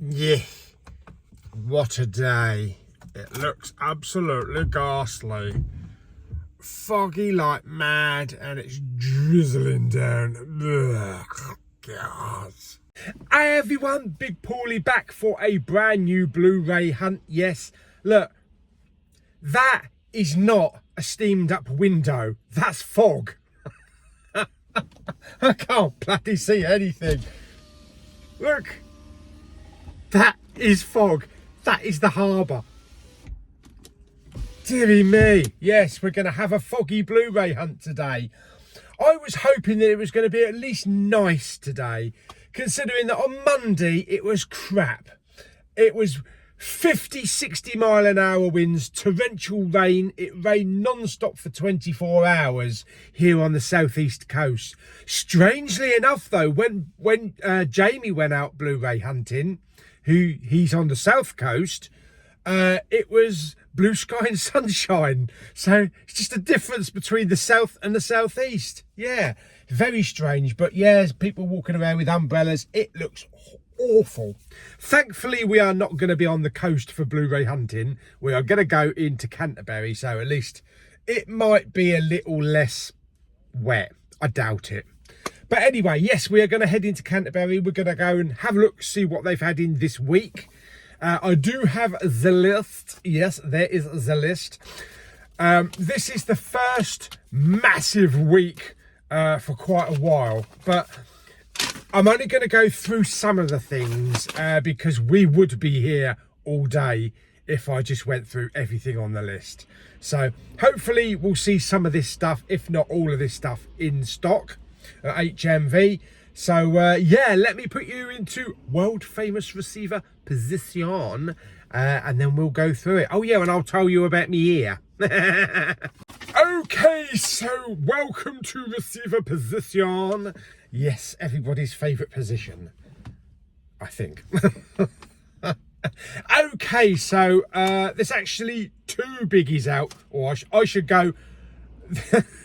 Yeah, what a day. It looks absolutely ghastly. Foggy like mad, and it's drizzling down. Ugh, God. Hey everyone, Big Pauly back for a brand new Blu-ray hunt. Yes, look, that is not a steamed up window, that's fog. I can't bloody see anything. Look, that is fog. That is the harbour. Deary me. Yes, we're going to have a foggy Blu-ray hunt today. I was hoping that it was going to be at least nice today, considering that on Monday it was crap. It was 50, 60 mile an hour winds, torrential rain. It rained non-stop for 24 hours here on the southeast coast. Strangely enough though, when Jamie went out Blu-ray hunting, he's on the south coast, it was blue sky and sunshine. So it's just a difference between the south and the southeast. Yeah, very strange. But yeah, people walking around with umbrellas. It looks awful. Thankfully, we are not going to be on the coast for Blu-ray hunting. We are going to go into Canterbury, so at least it might be a little less wet. I doubt it. But anyway, yes, we are going to head into Canterbury. We're going to go and have a look, see what they've had in this week. I do have the list. Yes, there is the list. This is the first massive week for quite a while, but I'm only going to go through some of the things because we would be here all day if I just went through everything on the list. So hopefully we'll see some of this stuff, if not all of this stuff, in stock at HMV. So yeah, let me put you into world famous receiver position and then we'll go through it. Oh yeah, and I'll tell you about me ear. Okay, so welcome to receiver position. Yes, everybody's favourite position, I think. Okay, so there's actually two biggies out, or I should go.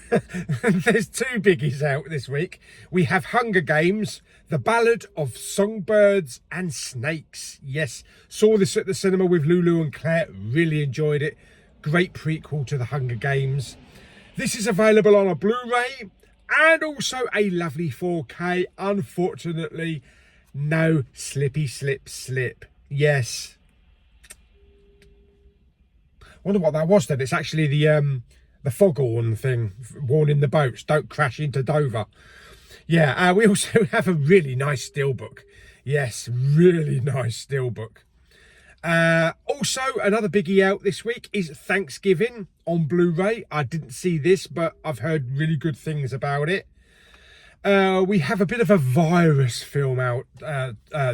There's two biggies out this week. We have Hunger Games, The Ballad of Songbirds and Snakes. Yes, saw this at the cinema with Lulu and Claire. Really enjoyed it. Great prequel to the Hunger Games. This is available on a Blu-ray and also a lovely 4K. Unfortunately, no slippy slip. Yes. Wonder what that was then. It's actually the foghorn thing, warning the boats, don't crash into Dover. Yeah, we also have a really nice steelbook. Yes, really nice steelbook. Also, another biggie out this week is Thanksgiving on Blu-ray. I didn't see this, but I've heard really good things about it. We have a bit of a virus film out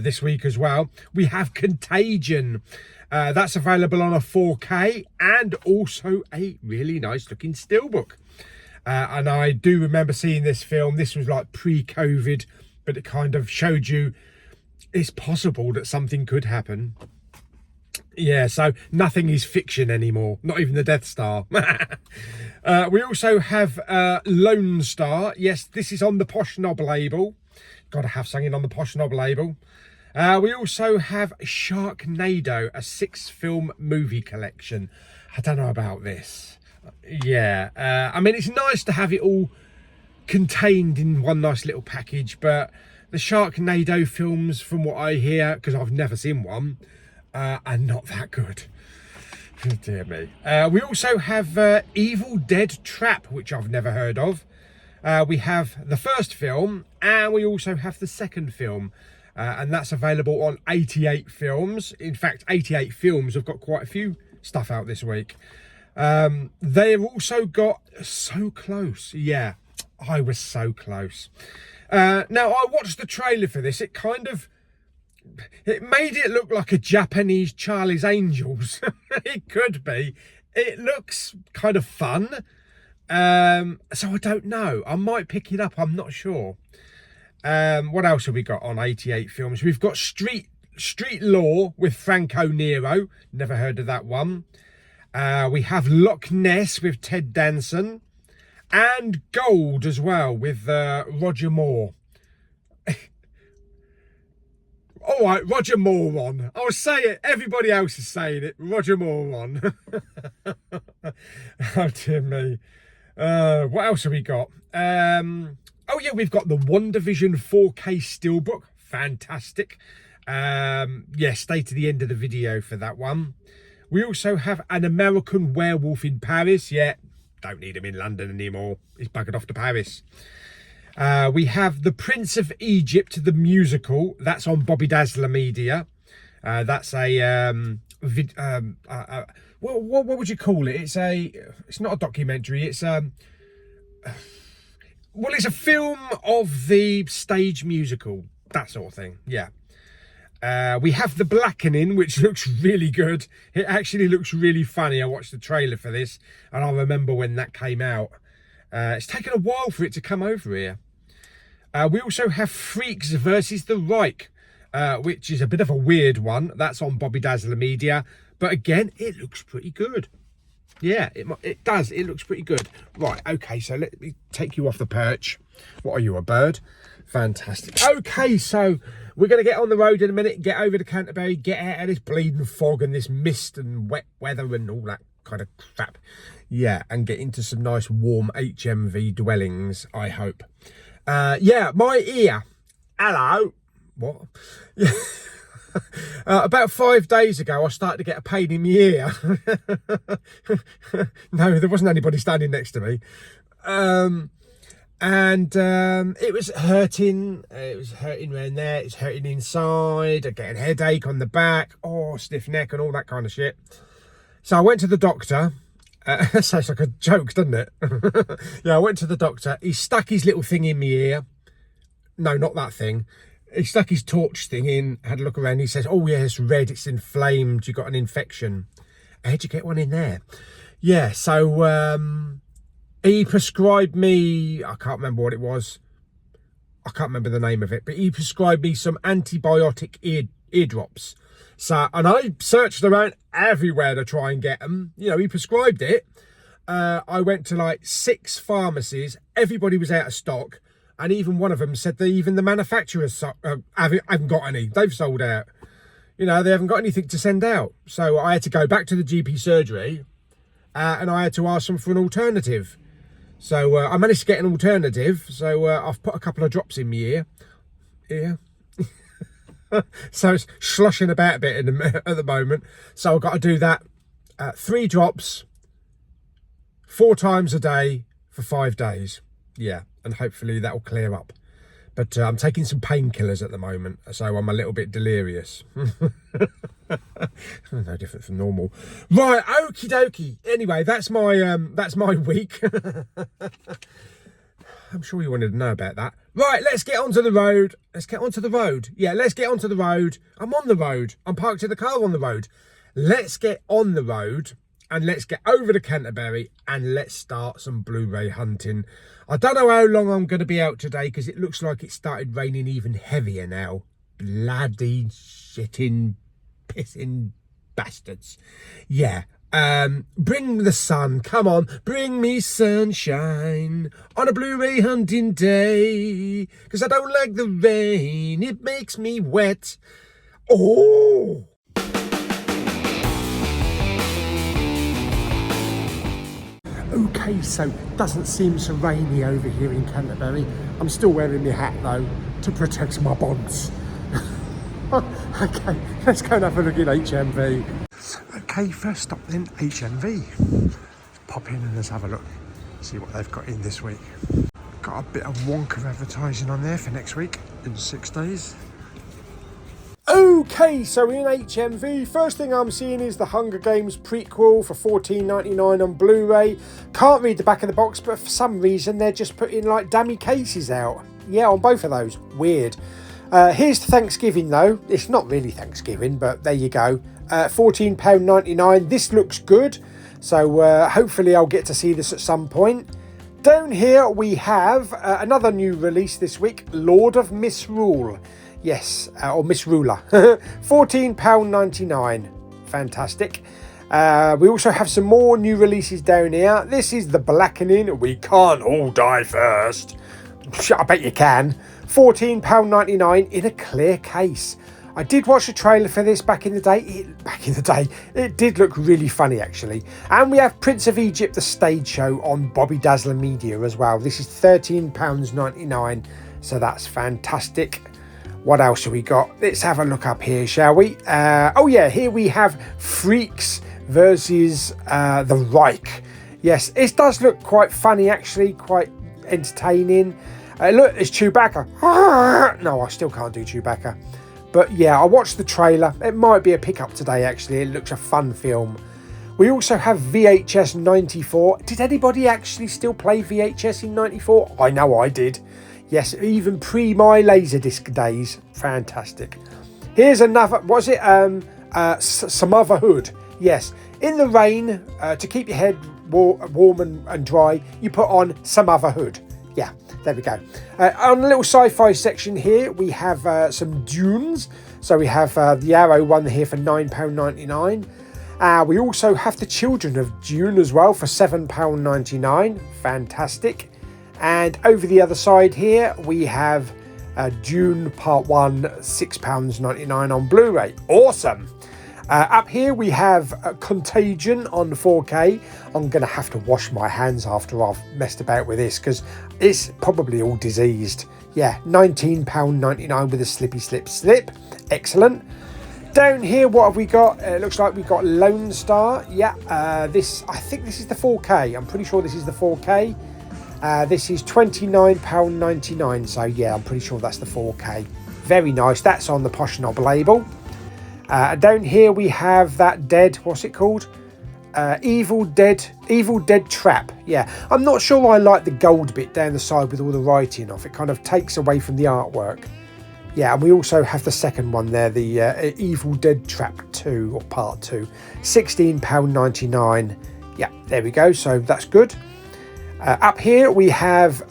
this week as well. We have Contagion. That's available on a 4K and also a really nice looking steelbook. And I do remember seeing this film. This was like pre-COVID, but it kind of showed you it's possible that something could happen. Yeah, so nothing is fiction anymore, not even the Death Star. We also have Lone Star. Yes, this is on the Posh Knob label. Got to have something on the Posh Knob label. We also have Sharknado, a 6-film movie collection. I don't know about this. Yeah, I mean, it's nice to have it all contained in one nice little package, but the Sharknado films, from what I hear, because I've never seen one, are not that good. Oh, dear me. We also have Evil Dead Trap, which I've never heard of. We have the first film, and we also have the second film. And that's available on 88 Films. In fact, 88 Films have got quite a few stuff out this week. They've also got So Close. Yeah, I was so close. Now, I watched the trailer for this. It made it look like a Japanese Charlie's Angels. It could be. It looks kind of fun. So I don't know. I might pick it up. I'm not sure. What else have we got on 88 Films? We've got Street Law with Franco Nero. Never heard of that one. We have Loch Ness with Ted Danson. And Gold as well with Roger Moore. All right, Roger Moron. I'll say it. Everybody else is saying it. Roger Moron. Oh, dear me. What else have we got? Oh, yeah, we've got the WandaVision 4K Steelbook. Fantastic. Yeah, stay to the end of the video for that one. We also have an American Werewolf in Paris. Yeah, don't need him in London anymore. He's buggered off to Paris. We have The Prince of Egypt, the musical. That's on Bobby Dazzler Media. That's a what would you call it? It's not a documentary. It's well, it's a film of the stage musical, that sort of thing. Yeah. We have The Blackening, which looks really good. It actually looks really funny. I watched the trailer for this, and I remember when that came out. It's taken a while for it to come over here. We also have Freaks versus the Reich, which is a bit of a weird one. That's on Bobby Dazzler Media. But again, it looks pretty good. Yeah, it does. It looks pretty good. Right, okay, so let me take you off the perch. What are you, a bird? Fantastic. Okay, so we're going to get on the road in a minute, get over to Canterbury, get out of this bleeding fog and this mist and wet weather and all that kind of crap. Yeah, and get into some nice warm HMV dwellings, I hope. Yeah, my ear. Hello. What? Yeah. About 5 days ago, I started to get a pain in my ear. No, there wasn't anybody standing next to me. It was hurting. It was hurting around there. It's hurting inside. I get a headache on the back. Oh, stiff neck and all that kind of shit. So I went to the doctor. Sounds like a joke, doesn't it? Yeah, I went to the doctor. He stuck his little thing in my ear. No, not that thing. He stuck his torch thing in, had a look around. He says, oh, yeah, it's red. It's inflamed. You got an infection. How'd you get one in there? Yeah, so he prescribed me, I can't remember what it was. I can't remember the name of it, but he prescribed me some antibiotic eardrops. So, and I searched around everywhere to try and get them. You know, he prescribed it. I went to like 6 pharmacies. Everybody was out of stock. And even one of them said that even the manufacturers haven't got any. They've sold out. You know, they haven't got anything to send out. So I had to go back to the GP surgery and I had to ask them for an alternative. So I managed to get an alternative. So I've put a couple of drops in my ear. Yeah. So it's sloshing about a bit at the moment. So I've got to do that 3 drops 4 times a day for 5 days. Yeah, and hopefully that will clear up. But I'm taking some painkillers at the moment, so I'm a little bit delirious. No different from normal. Right, okie dokie. Anyway, that's my week. I'm sure you wanted to know about that. Right, let's get onto the road. Let's get onto the road. Yeah, let's get onto the road. I'm on the road. I'm parked in the car on the road. Let's get on the road and let's get over to Canterbury and let's start some Blu-ray hunting. I don't know how long I'm going to be out today because it looks like it started raining even heavier now. Bloody shitting, pissing bastards. Yeah. Bring the sun, come on, bring me sunshine on a Blu-ray hunting day, because I don't like the rain, it makes me wet. Oh! Okay, so doesn't seem so rainy over here in Canterbury. I'm still wearing my hat though, to protect my bonds. Okay, let's go and have a look at HMV. Okay, first stop then, HMV. Let's pop in and let's have a look, see what they've got in this week. Got a bit of wonk of advertising on there for next week, in 6 days. Okay, so in HMV, first thing I'm seeing is the Hunger Games prequel for $14.99 on Blu-ray. Can't read the back of the box, but for some reason they're just putting like dummy cases out. Yeah, on both of those. Weird. Here's Thanksgiving though. It's not really Thanksgiving, but there you go. £14.99. This looks good, so hopefully I'll get to see this at some point. Down here we have another new release this week, Lord of Misrule. Yes, or Misruler. £14.99. Fantastic. We also have some more new releases down here. This is The Blackening. We can't all die first. I bet you can. £14.99 in a clear case. I did watch a trailer for this back in the day. It did look really funny, actually. And we have Prince of Egypt, the stage show on Bobby Dazzler Media as well. This is £13.99, so that's fantastic. What else have we got? Let's have a look up here, shall we? Oh yeah, here we have Freaks versus the Reich. Yes, it does look quite funny, actually, quite entertaining. Look, it's Chewbacca. No, I still can't do Chewbacca. But yeah, I watched the trailer. It might be a pickup today, actually. It looks a fun film. We also have VHS 94. Did anybody actually still play VHS in 94? I know I did. Yes, even pre my Laserdisc days. Fantastic. Here's another, was it? Some Other Hood. Yes, in the rain, to keep your head warm and dry, you put on Some Other Hood. Yeah, there we go. On the little sci-fi section here, we have some Dunes. So we have the Arrow one here for £9.99. We also have the Children of Dune as well for £7.99. Fantastic. And over the other side here, we have Dune Part 1, £6.99 on Blu-ray. Awesome. Up here we have Contagion on 4K. I'm going to have to wash my hands after I've messed about with this because it's probably all diseased. Yeah, £19.99 with a slippy slip. Excellent. Down here, what have we got? It looks like we've got Lone Star. Yeah, I think this is the 4K. I'm pretty sure this is the 4K. This is £29.99. So yeah, I'm pretty sure that's the 4K. Very nice. That's on the Posh Knob label. Down here we have that Dead, what's it called? Evil Dead Trap. Yeah, I'm not sure I like the gold bit down the side with all the writing off. It kind of takes away from the artwork. Yeah, and we also have the second one there, the Evil Dead Trap 2 or Part 2, £16.99. Yeah, there we go. So that's good. Up here we have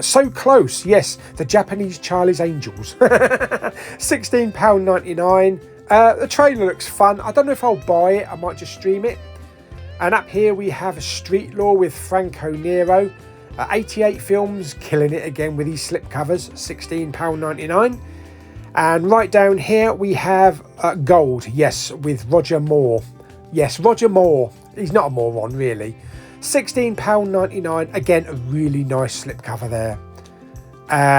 So Close. Yes, the Japanese Charlie's Angels. £16.99. The trailer looks fun. I don't know if I'll buy it. I might just stream it. And up here we have Street Law with Franco Nero. 88 films, killing it again with these slipcovers. £16.99. And right down here we have Gold. Yes, with Roger Moore. Yes, Roger Moore. He's not a moron, really. £16.99. Again, a really nice slipcover there.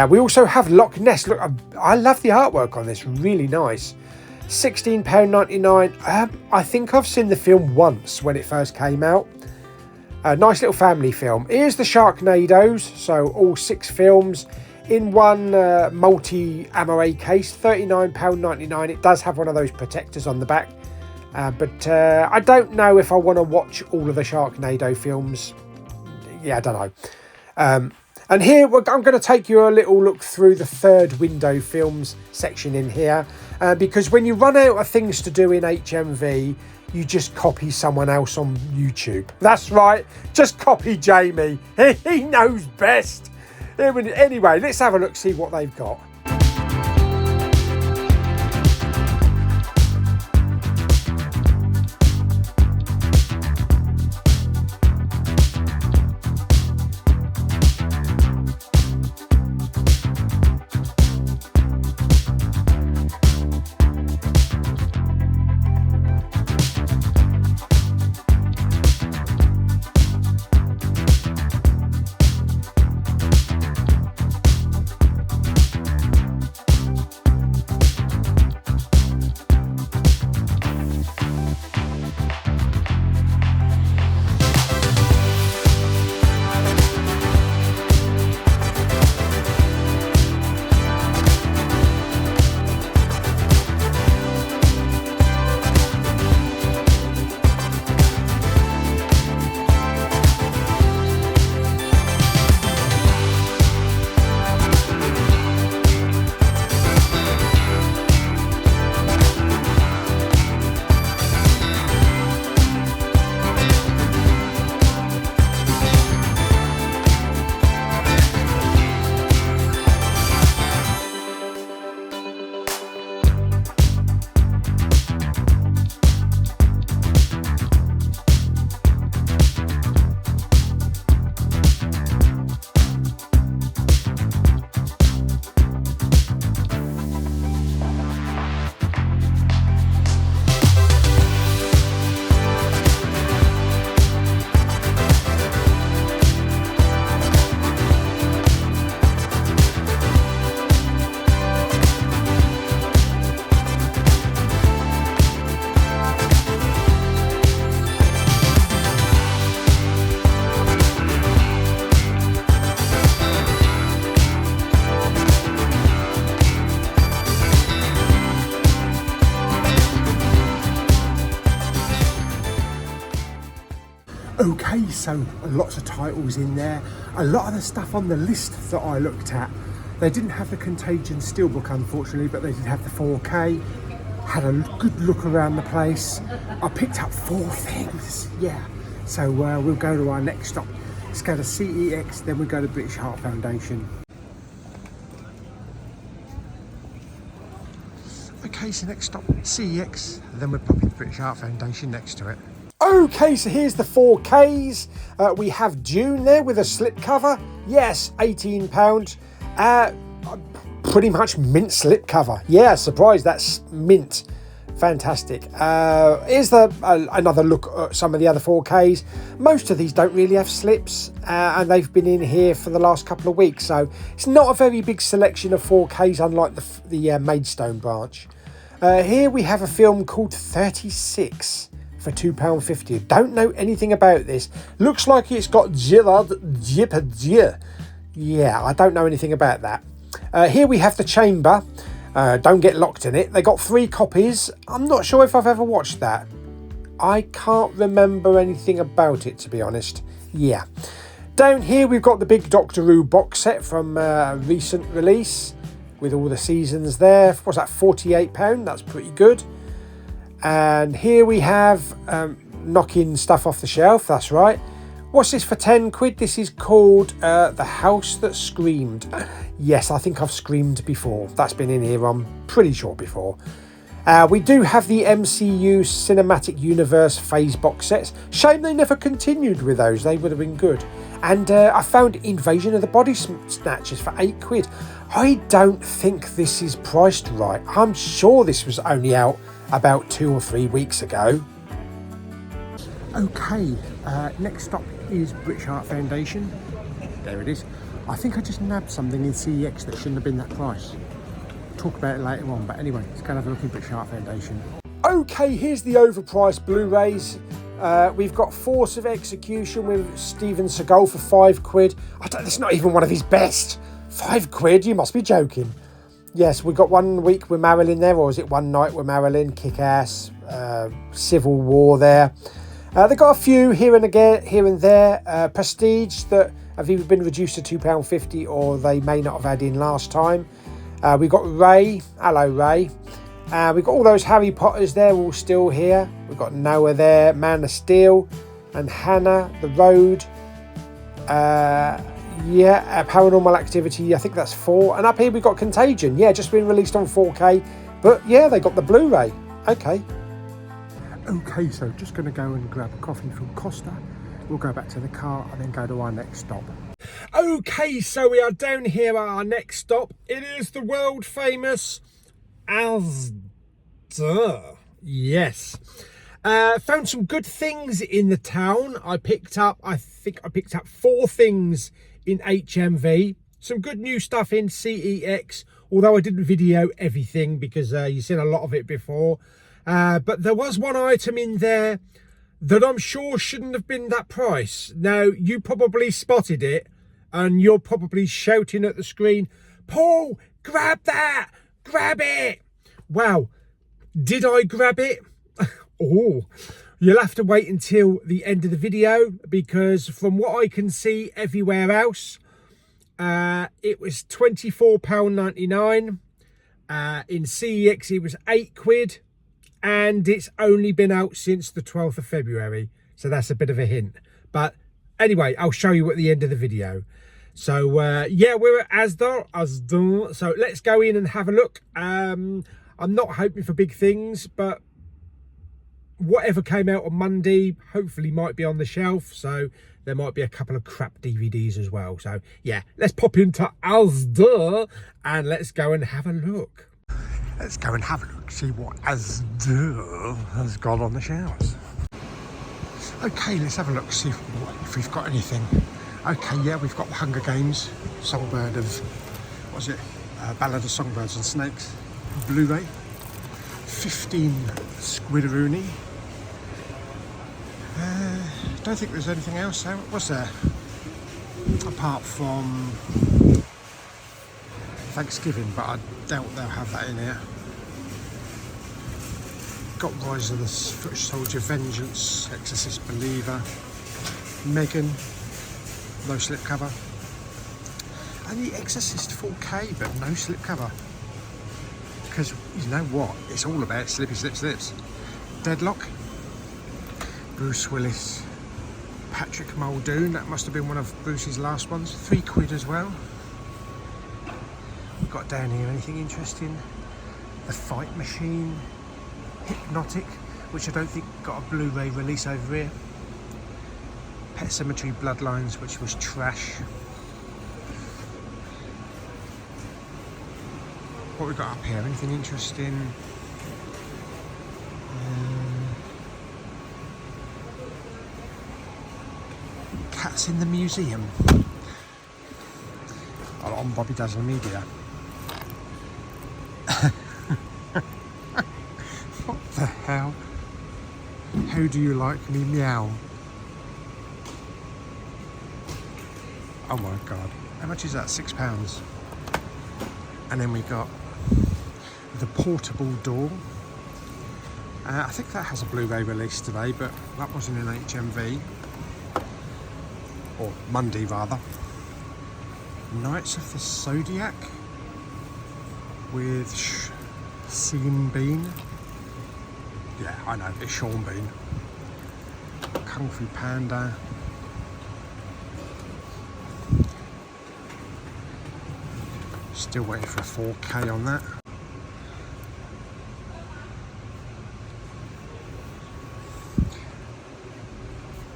We also have Loch Ness. Look, I love the artwork on this. Really nice. £16.99. I think I've seen the film once when it first came out. A nice little family film. Here's the Sharknadoes. So all 6 films in one multi-amore case. £39.99. It does have one of those protectors on the back. But I don't know if I want to watch all of the Sharknado films. Yeah, I don't know. And here, I'm going to take you a little look through the third window films section in here. Because when you run out of things to do in HMV, you just copy someone else on YouTube. That's right, just copy Jamie. He knows best. Anyway, let's have a look, see what they've got. Okay, so lots of titles in there. A lot of the stuff on the list that I looked at, they didn't have the Contagion steelbook unfortunately, but they did have the 4K. Had a good look around the place. I picked up 4 things, yeah. So we'll go to our next stop. Let's go to CEX, then we'll go to British Heart Foundation. Okay, so next stop, CEX, then we're popping the British Heart Foundation next to it. Okay, so here's the 4Ks. We have June there with a slipcover. Yes, £18. Pretty much mint slipcover. Yeah, surprised that's mint. Fantastic. Here's another look at some of the other 4Ks. Most of these don't really have slips, and they've been in here for the last couple of weeks, so it's not a very big selection of 4Ks, unlike the Maidstone branch. Here we have a film called 36 for £2.50. Don't know anything about this. Looks like it's got Gerard Depardieu. Yeah, I don't know anything about that. Here we have The Chamber. Don't get locked in it. They got 3 copies. I'm not sure if I've ever watched that. I can't remember anything about it, to be honest. Yeah. Down here we've got the big Doctor Who box set from recent release with all the seasons there. What's that, £48? That's pretty good. And here we have knocking stuff off the shelf. That's right. What's this for 10 quid? This is called The House That Screamed. Yes, I think I've screamed before. That's been in here, I'm pretty sure, before. We do have the MCU Cinematic Universe phase box sets. Shame they never continued with those. They would have been good. And I found Invasion of the Body Snatchers for 8 quid. I don't think this is priced right. I'm sure this was only out about 2 or 3 weeks ago. Okay, next stop is British Heart Foundation. There it is. I think I just nabbed something in CEX that shouldn't have been that price. Talk about it later on, but anyway, let's go and have a look in British Heart Foundation. Okay, here's the overpriced Blu-rays. We've got Force of Execution with Steven Seagal for 5 quid. It's not even one of his best. 5 quid? You must be joking. Yes, we've got One Week with Marilyn there, or is it One Night with Marilyn? Kick-Ass, Civil War there. They've got a few here and there. Prestige that have either been reduced to £2.50 or they may not have had in last time. We've got Ray. Hello, Ray. We've got all those Harry Potters there, all still here. We've got Noah there, Man of Steel, and Hannah, The Road. Paranormal Activity, I think that's 4. And up here we've got Contagion. Yeah, just been released on 4K. But yeah, they got the Blu-ray. Okay. Okay, so just going to go and grab a coffee from Costa. We'll go back to the car and then go to our next stop. Okay, so we are down here at our next stop. It is the world famous ASDA. Yes. Found some good things in the town. I think I picked up 4 things in HMV. Some good new stuff in CEX, although I didn't video everything because you've seen a lot of it before. But there was one item in there that I'm sure shouldn't have been that price. Now, you probably spotted it and you're probably shouting at the screen, Paul, grab that, grab it. Wow, did I grab it? Oh, you'll have to wait until the end of the video because from what I can see everywhere else, it was £24.99. In CEX, it was 8 quid. And it's only been out since the 12th of February. So that's a bit of a hint. But anyway, I'll show you at the end of the video. So, yeah, we're at ASDA. So let's go in and have a look. I'm not hoping for big things, but whatever came out on Monday, hopefully might be on the shelf. So there might be a couple of crap DVDs as well. So, yeah, let's pop into ASDA and let's go and have a look. Let's go and have a look, see what ASDA has got on the shelves. Okay, let's have a look, see if we've got anything. Okay, yeah, we've got the Hunger Games, Songbird of, what's it? Ballad of Songbirds and Snakes, Blu-ray, 15 Squidderoonie. Don't think there's anything else out. What's there? Apart from Thanksgiving, but I doubt they'll have that in here. Got Rise of the Foot Soldier, Vengeance, Exorcist Believer. Megan, no slipcover. And The Exorcist 4K, but no slipcover. Because you know what? It's all about slippy slips. Deadlock. Bruce Willis. Patrick Muldoon, that must have been one of Bruce's last ones. £3 as well. We've got down here anything interesting. The Fight Machine. Hypnotic, which I don't think got a Blu-ray release over here. Pet Sematary Bloodlines, which was trash. What we got up here? Anything interesting? Cats in the Museum. On Bobby Dazzle Media. What the hell? How do you like me meow? Oh my god. How much is that? £6. And then we got the portable door. I think that has a Blu-ray release today, but that wasn't in HMV. Or Monday rather. Knights of the Zodiac with Sean Bean. Yeah, I know, it's Sean Bean. Kung Fu Panda. Still waiting for a 4K on that.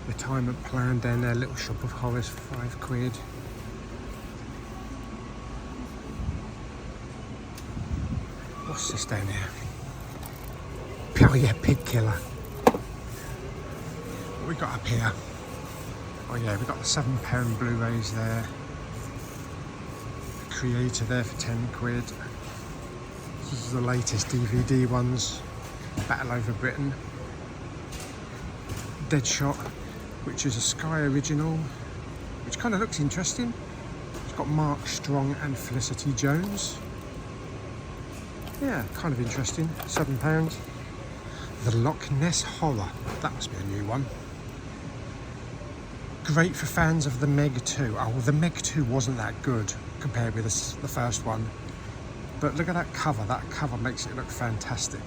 Retirement Plan down there, Little Shop of Horrors, £5. What's this down here? Oh yeah, Pig Killer. What we got up here? Oh yeah, we got the £7 Blu-rays there. The Creator there for £10. This is the latest DVD ones. Battle Over Britain. Deadshot, which is a Sky original, which kind of looks interesting. It's got Mark Strong and Felicity Jones. Yeah, kind of interesting. £7. The Loch Ness Horror. That must be a new one. Great for fans of the Meg 2. Oh, well, the Meg 2 wasn't that good compared with the first one. But look at that cover. That cover makes it look fantastic.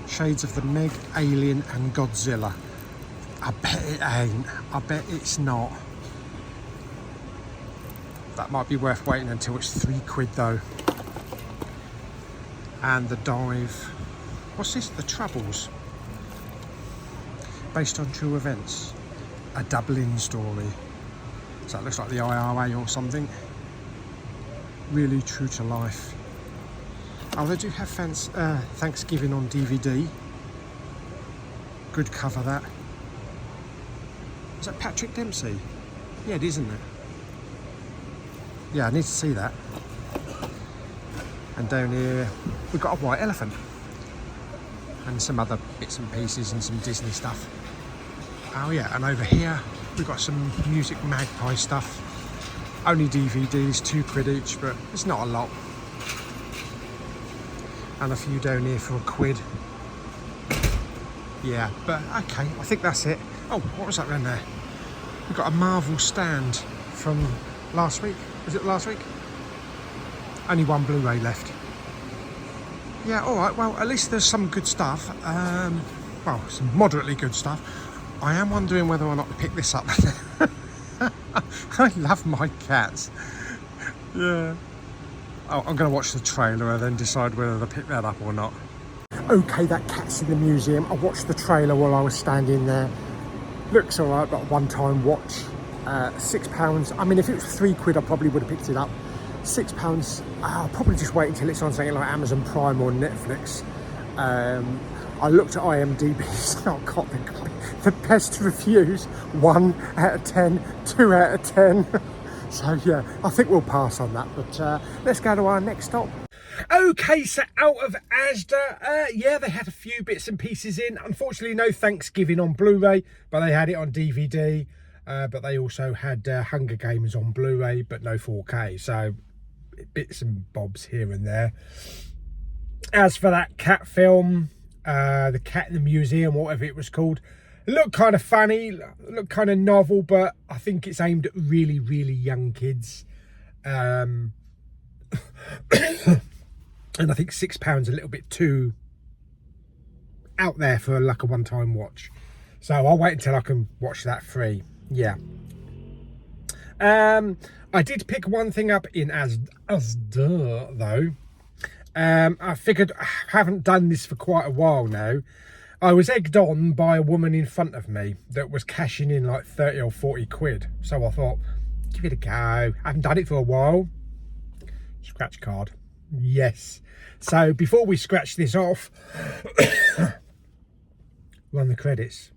Shades of the Meg, Alien and Godzilla. I bet it ain't. I bet it's not. That might be worth waiting until it's £3 though. And The Dive. What's this? The Troubles. Based on true events. A Dublin story. So that looks like the IRA or something. Really true to life. Oh, they do have Thanksgiving on DVD. Good cover, that. Is that Patrick Dempsey? Yeah, it is, isn't it? Yeah, I need to see that. And down here, we've got a white elephant. And some other bits and pieces and some Disney stuff. Oh yeah, and over here, we've got some Music Magpie stuff. Only DVDs, £2 each, but it's not a lot. And a few down here for £1. Yeah, but okay, I think that's it. Oh, what was that around there? We've got a Marvel stand from last week. Was it last week? Only one Blu-ray left. Yeah, alright, well, at least there's some good stuff. Well, some moderately good stuff. I am wondering whether or not to pick this up. I love my cats. Yeah. Oh, I'm going to watch the trailer and then decide whether to pick that up or not. Okay, that Cats in the Museum. I watched the trailer while I was standing there. Looks alright, but one-time watch. £6. I mean, if it was £3, I probably would have picked it up. £6. I'll probably just wait until it's on something like Amazon Prime or Netflix. I looked at IMDb. It's not got the best reviews. 1 out of 10, 2 out of 10. So yeah, I think we'll pass on that. But let's go to our next stop. Okay, so out of ASDA, yeah, they had a few bits and pieces in. Unfortunately, no Thanksgiving on Blu-ray, but they had it on DVD. But they also had Hunger Games on Blu-ray, but no 4K. So bits and bobs here and there. As for that cat film, The Cat in the Museum, whatever it was called, It looked kind of funny, looked kind of novel, but I think it's aimed at really, really young kids. And I think £6 a little bit too out there for like a one-time watch. So I'll wait until I can watch that free. Yeah. I did pick one thing up in ASDA though. I figured I haven't done this for quite a while now. I was egged on by a woman in front of me that was cashing in like 30 or 40 quid. So I thought, give it a go. I haven't done it for a while. Scratch card. Yes. So before we scratch this off, run the credits.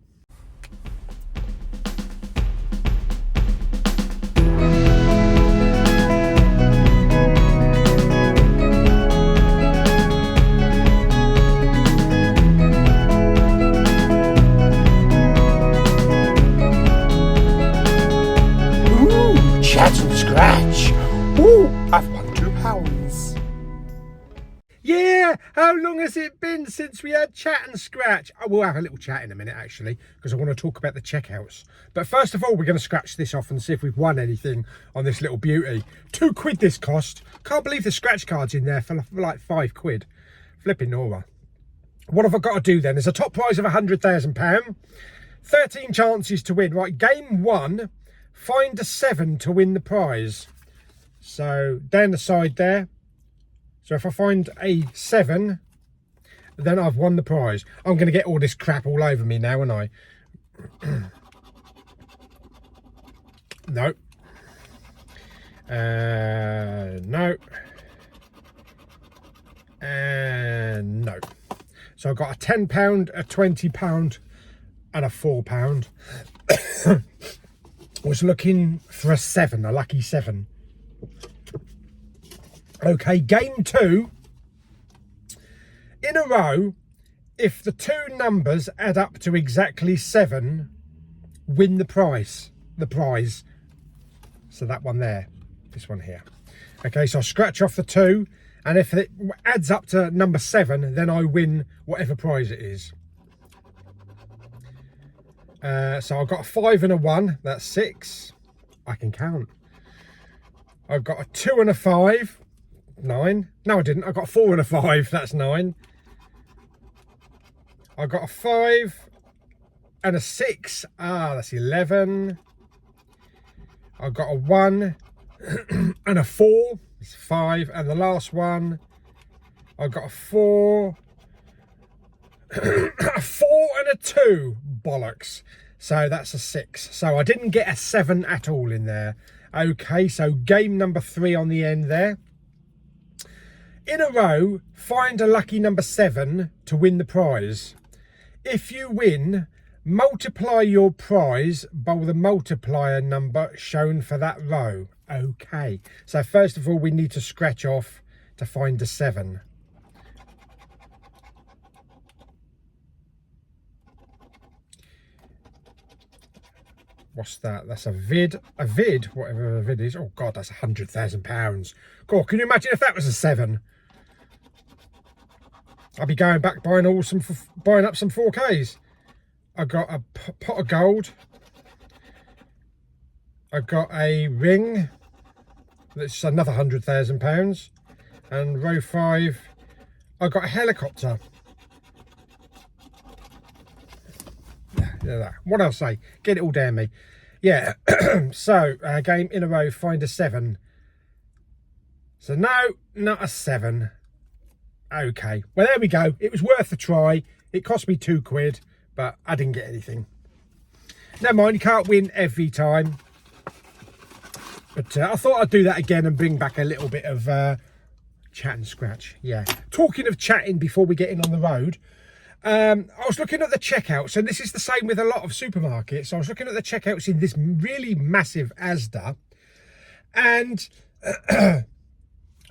Chat and scratch. Ooh, I've won £2. Yeah, how long has it been since we had chat and scratch? Oh, we'll have a little chat in a minute actually, because I want to talk about the checkouts. But first of all, we're going to scratch this off and see if we've won anything on this little beauty. £2 this cost. Can't believe the scratch card's in there for like £5. Flipping Nora. What have I got to do then? There's a top prize of £100,000. 13 chances to win. Right, game 1. Find a 7 to win the prize. So down the side there. So if I find a 7, then I've won the prize. I'm going to get all this crap all over me now, aren't I? No. No. And no. So I've got a £10, a £20 and a £4. Was looking for a 7, a lucky 7. Okay, game 2. In a row, if the 2 numbers add up to exactly 7, win the prize. So that one there, this one here. Okay, so I'll scratch off the 2, and if it adds up to number 7, then I win whatever prize it is. So I've got a 5 and a 1, that's 6. I can count. I've got a 2 and a 5, 9. No, I didn't. I got a 4 and a 5, that's 9. I got a 5 and a 6, that's 11. I got a 1 and a 4, it's 5. And the last one, I got a 4, a 4 and a 2, bollocks. So that's a 6. So I didn't get a 7 at all in there. Okay, so game number 3 on the end there. In a row, find a lucky number 7 to win the prize. If you win, multiply your prize by the multiplier number shown for that row. Okay, so first of all, we need to scratch off to find a 7. What's that? That's a vid, whatever a vid is. Oh God, that's £100,000. God, can you imagine if that was a 7? I'll be going back buying up some 4Ks. I got a pot of gold. I got a ring. That's another £100,000. And row 5, I got a helicopter. Yeah, what else say? Get it all down me. Yeah. So game in a row, find a 7. So no, not a 7. Okay, well there we go. It was worth a try. It cost me £2, but I didn't get anything. Never mind, you can't win every time. But I thought I'd do that again and bring back a little bit of chat and scratch. Yeah. Talking of chatting before we get in on the road, I was looking at the checkouts, and this is the same with a lot of supermarkets. I was looking at the checkouts in this really massive ASDA, and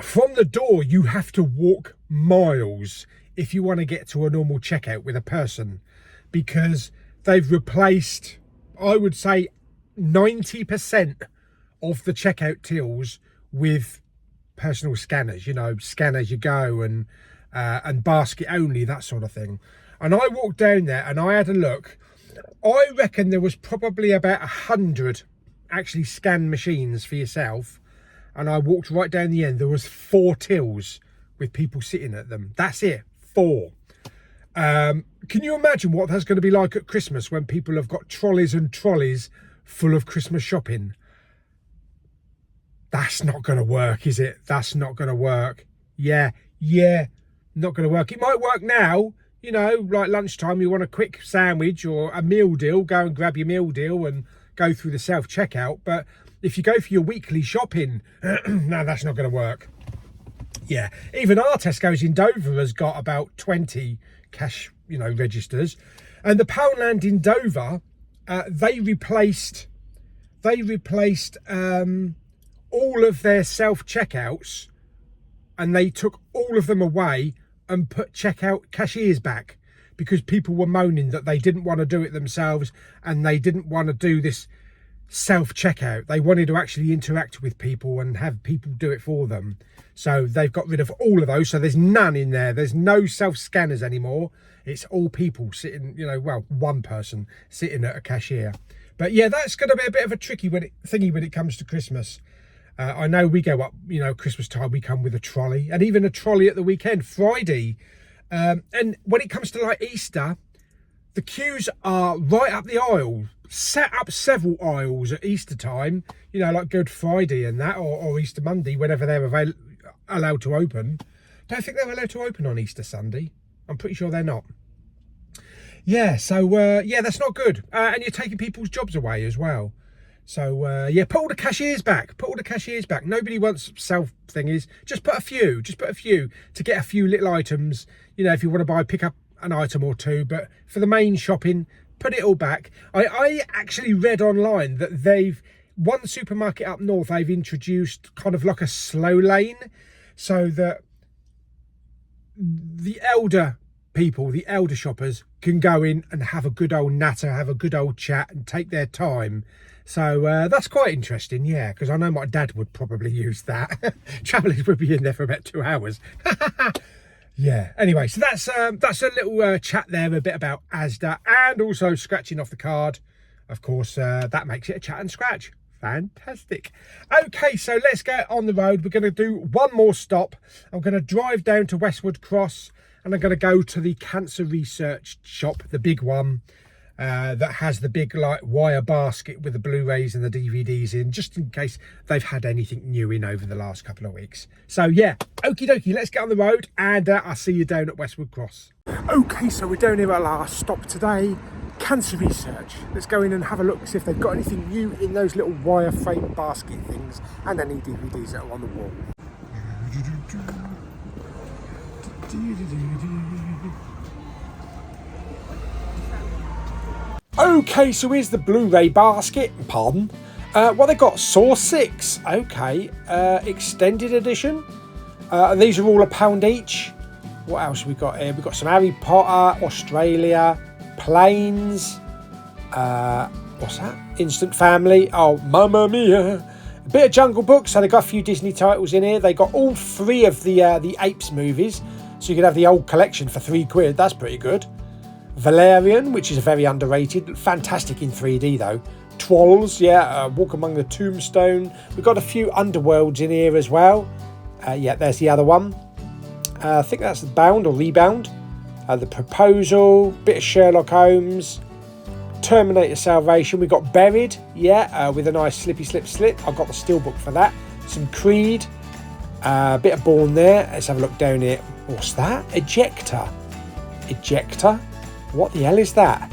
from the door you have to walk miles if you want to get to a normal checkout with a person, because they've replaced, I would say, 90% of the checkout tills with personal scanners. You know, scan as you go, and basket only, that sort of thing. And I walked down there and I had a look, I reckon there was probably about 100 actually scanned machines for yourself, and I walked right down the end. There was 4 tills with people sitting at them. That's it, 4. Can you imagine what that's going to be like at Christmas when people have got trolleys and trolleys full of Christmas shopping? That's not going to work, is it? That's not going to work. Yeah, not going to work. It might work now, you know, like lunchtime, you want a quick sandwich or a meal deal, go and grab your meal deal and go through the self-checkout. But if you go for your weekly shopping, no, that's not going to work. Yeah, even our Tesco's in Dover has got about 20 cash, you know, registers. And the Poundland in Dover, they replaced all of their self-checkouts, and they took all of them away and put checkout cashiers back because people were moaning that they didn't want to do it themselves and they didn't want to do this self-checkout. They wanted to actually interact with people and have people do it for them. So they've got rid of all of those. So there's none in there. There's no self-scanners anymore. It's all people sitting, you know, well, one person sitting at a cashier. But yeah, that's going to be a bit of a tricky thingy when it comes to Christmas. I know we go up, you know, Christmas time, we come with a trolley, and even a trolley at the weekend, Friday. And when it comes to like Easter, the queues are right up the aisle, set up several aisles at Easter time, you know, like Good Friday and that, or Easter Monday, whenever they're allowed to open. Don't think they're allowed to open on Easter Sunday. I'm pretty sure they're not. Yeah, so, yeah, that's not good. And you're taking people's jobs away as well. So, yeah, put all the cashiers back. Put all the cashiers back. Nobody wants self thingies. Just put a few. Just put a few to get a few little items. You know, if you want to pick up an item or two. But for the main shopping, put it all back. I actually read online that one supermarket up north, they've introduced kind of like a slow lane so that the elder people, the elder shoppers, can go in and have a good old natter, have a good old chat and take their time. So that's quite interesting, yeah, because I know my dad would probably use that. Travellers would be in there for about 2 hours. Yeah, anyway, so that's a little chat there, a bit about ASDA, and also scratching off the card. Of course, that makes it a chat and scratch. Fantastic. Okay, so let's get on the road. We're going to do one more stop. I'm going to drive down to Westwood Cross, and I'm going to go to the cancer research shop, the big one, that has the big like wire basket with the Blu-rays and the DVDs in, just in case they've had anything new in over the last couple of weeks. So yeah, okie dokie, let's get on the road, and I'll see you down at Westwood Cross. Okay, so we're down here at our last stop today, cancer research. Let's go in and have a look, see if they've got anything new in those little wire frame basket things and any DVDs that are on the wall. Okay, so here's the Bluray Basket, pardon. What they got, Saw 6, okay, extended edition. These are all £1 each. What else have we got here? We've got some Harry Potter, Australia, Planes, what's that? Instant Family, oh, Mamma Mia. A bit of Jungle Book, so they got a few Disney titles in here. They got all 3 of the Apes movies, so you could have the old collection for £3. That's pretty good. Valerian, which is very underrated, fantastic in 3D though. Twirls, yeah, Walk Among the Tombstone. We've got a few Underworlds in here as well. Yeah, there's the other one. I think that's Bound or Rebound. The Proposal, bit of Sherlock Holmes, Terminator Salvation. We got Buried, yeah, with a nice slippy slip. I've got the steelbook for that. Some Creed, a bit of Bourne there. Let's have a look down here. What's that? Ejector. What the hell is that?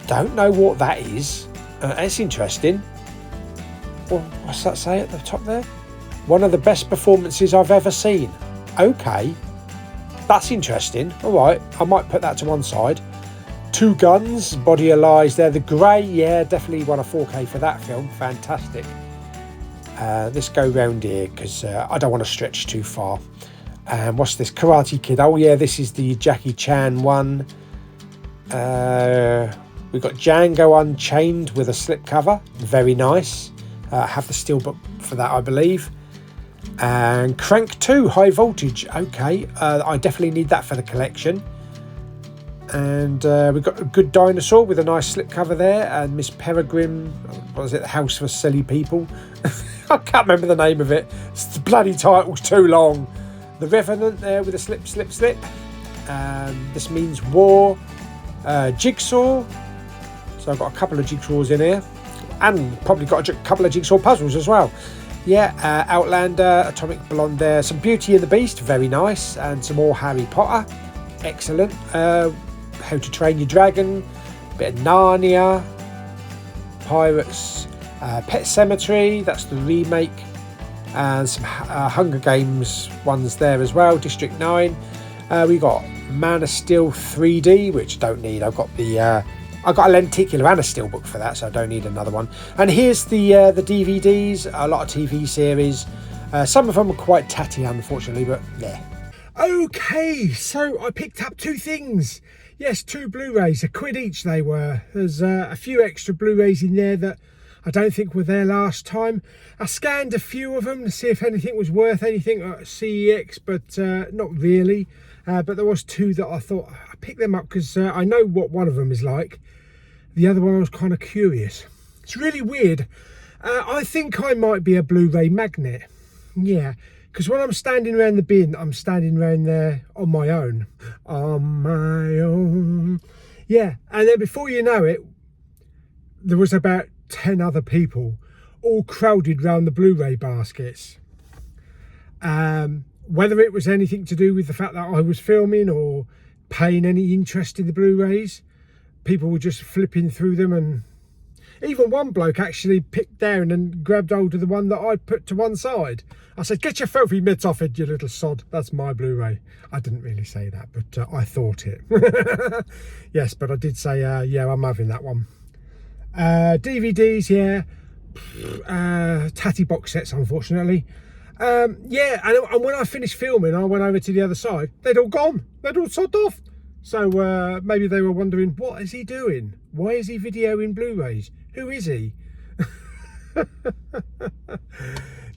Don't know what that is. It's interesting. Well, what's that say at the top there? One of the best performances I've ever seen. Okay, that's interesting. All right, I might put that to one side. Two Guns, Body of Lies there. The Grey, yeah, definitely won a 4K for that film. Fantastic. Let's go round here because I don't want to stretch too far. And what's this? Karate Kid. Oh yeah, this is the Jackie Chan one. We've got Django Unchained with a slipcover. Very nice. Have the steelbook for that, I believe. And Crank 2 High Voltage. Okay, I definitely need that for the collection. And we've got a good dinosaur with a nice slipcover there, and Miss Peregrine, what was it, the House for Silly People? I can't remember the name of it. The bloody title's too long. The Revenant there with a slip. This means war. Jigsaw. So I've got a couple of jigsaws in here, and probably got a couple of jigsaw puzzles as well. Yeah, Outlander, Atomic Blonde there. Some Beauty and the Beast, very nice, and some more Harry Potter. Excellent. How to Train Your Dragon, bit of Narnia, Pirates, Pet Sematary, that's the remake, and some Hunger Games ones there as well, District 9. We got Man of Steel 3D, which I don't need. I've got I got a lenticular and a steelbook for that, so I don't need another one. And here's the DVDs, a lot of TV series. Some of them are quite tatty, unfortunately, but yeah. Okay, so I picked up two things. Yes, two Blu-rays, £1 each they were. There's a few extra Blu-rays in there that I don't think were there last time. I scanned a few of them to see if anything was worth anything at CEX, but not really. But there was two that I thought I picked them up because I know what one of them is like. The other one I was kind of curious. It's really weird. I think I might be a Blu-ray magnet. Yeah. Because when I'm standing around the bin, I'm standing around there on my own. On my own. Yeah, and then before you know it, there was about 10 other people all crowded round the Blu-ray baskets. Whether it was anything to do with the fact that I was filming or paying any interest in the Blu-rays, people were just flipping through them, and even one bloke actually picked down and grabbed hold of the one that I put to one side. I said, "Get your filthy mitts off it, you little sod. That's my Blu-ray." I didn't really say that, but I thought it. Yes, but I did say, yeah, I'm having that one. DVDs, yeah. Tatty box sets, unfortunately. Yeah, and when I finished filming, I went over to the other side. They'd all gone. They'd all sold off. So maybe they were wondering, what is he doing? Why is he videoing Blu-rays? Who is he?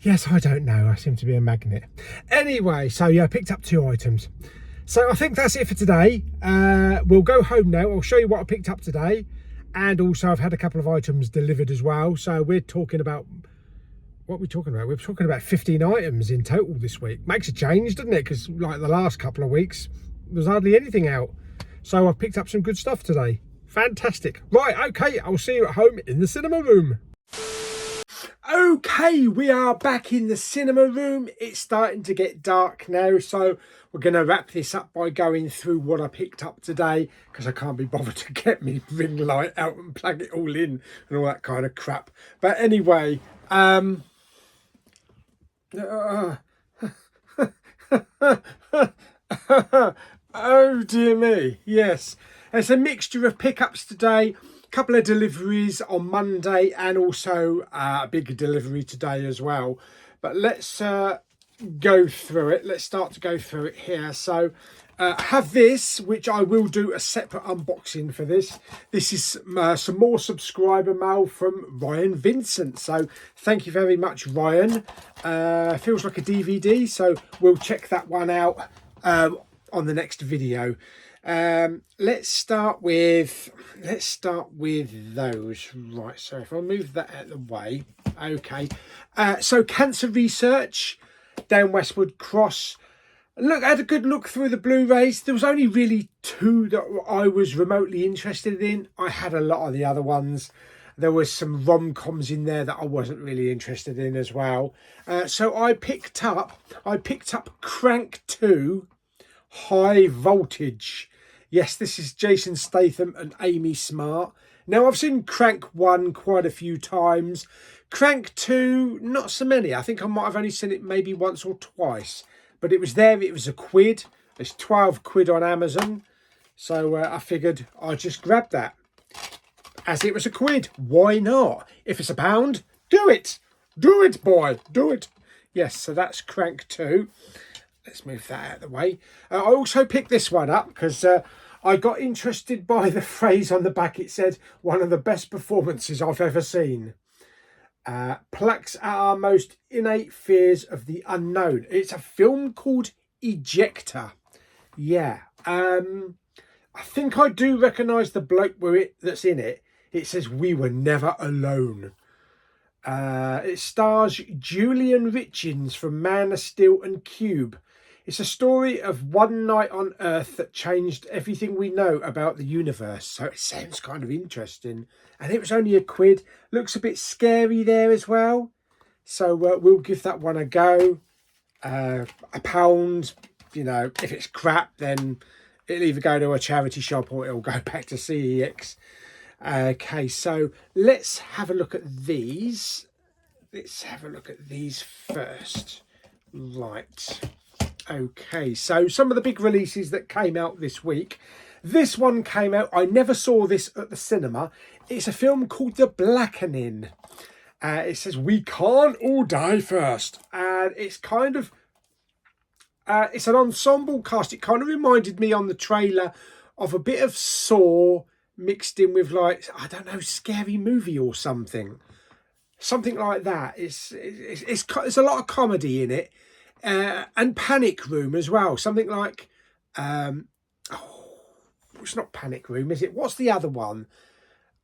Yes, I don't know. I seem to be a magnet. Anyway, so yeah, I picked up two items. So I think that's it for today. We'll go home now. I'll show you what I picked up today. And also I've had a couple of items delivered as well. So we're talking about, what are we talking about? We're talking about 15 items in total this week. Makes a change, doesn't it? Because like the last couple of weeks, there's hardly anything out. So I've picked up some good stuff today. Fantastic. Right, okay, I'll see you at home in the cinema room. Okay, we are back in the cinema room. It's starting to get dark now, so we're going to wrap this up by going through what I picked up today, because I can't be bothered to get me ring light out and plug it all in and all that kind of crap. But anyway, oh dear me, yes. There's a mixture of pickups today. Couple of deliveries on Monday, and also a big delivery today as well. But let's go through it. Let's start to go through it here. So I have this, which I will do a separate unboxing for this. This is some more subscriber mail from Ryan Vincent. So thank you very much, Ryan. Feels like a DVD, so we'll check that one out on the next video. Let's start with those. Right, so if I move that out of the way. Okay, so Cancer Research, Down Westwood Cross. Look, I had a good look through the Blu-rays. There was only really two that I was remotely interested in. I had a lot of the other ones. There was some rom-coms in there that I wasn't really interested in as well. So I picked up Crank 2 High Voltage. Yes, this is Jason Statham and Amy Smart. Now, I've seen Crank 1 quite a few times. Crank 2, not so many. I think I might have only seen it maybe once or twice. But it was there. It was £1. It's 12 quid on Amazon. So I figured I'd just grab that. As it was £1. Why not? If it's £1, do it. Do it, boy. Do it. Yes, so that's Crank 2. Let's move that out of the way. I also picked this one up because I got interested by the phrase on the back. It said, one of the best performances I've ever seen. Plucks at our most innate fears of the unknown. It's a film called Ejector. Yeah. I I think I do recognise the bloke that's in it. It says "We Were Never Alone." It stars Julian Richins from Man of Steel and Cube. It's a story of one night on Earth that changed everything we know about the universe. So it sounds kind of interesting. And it was only £1. Looks a bit scary there as well. So we'll give that one a go. £1, you know, if it's crap, then it'll either go to a charity shop or it'll go back to CEX. Okay, so let's have a look at these. Let's have a look at these first. Right. Okay, so some of the big releases that came out this week. This one came out, I never saw this at the cinema. It's a film called The Blackening. It says, "We can't all die first." And it's kind of, it's an ensemble cast. It kind of reminded me on the trailer of a bit of Saw mixed in with, like, I don't know, Scary Movie or something. Something like that. It's a lot of comedy in it. And Panic Room as well. Something like, it's not Panic Room, is it? What's the other one?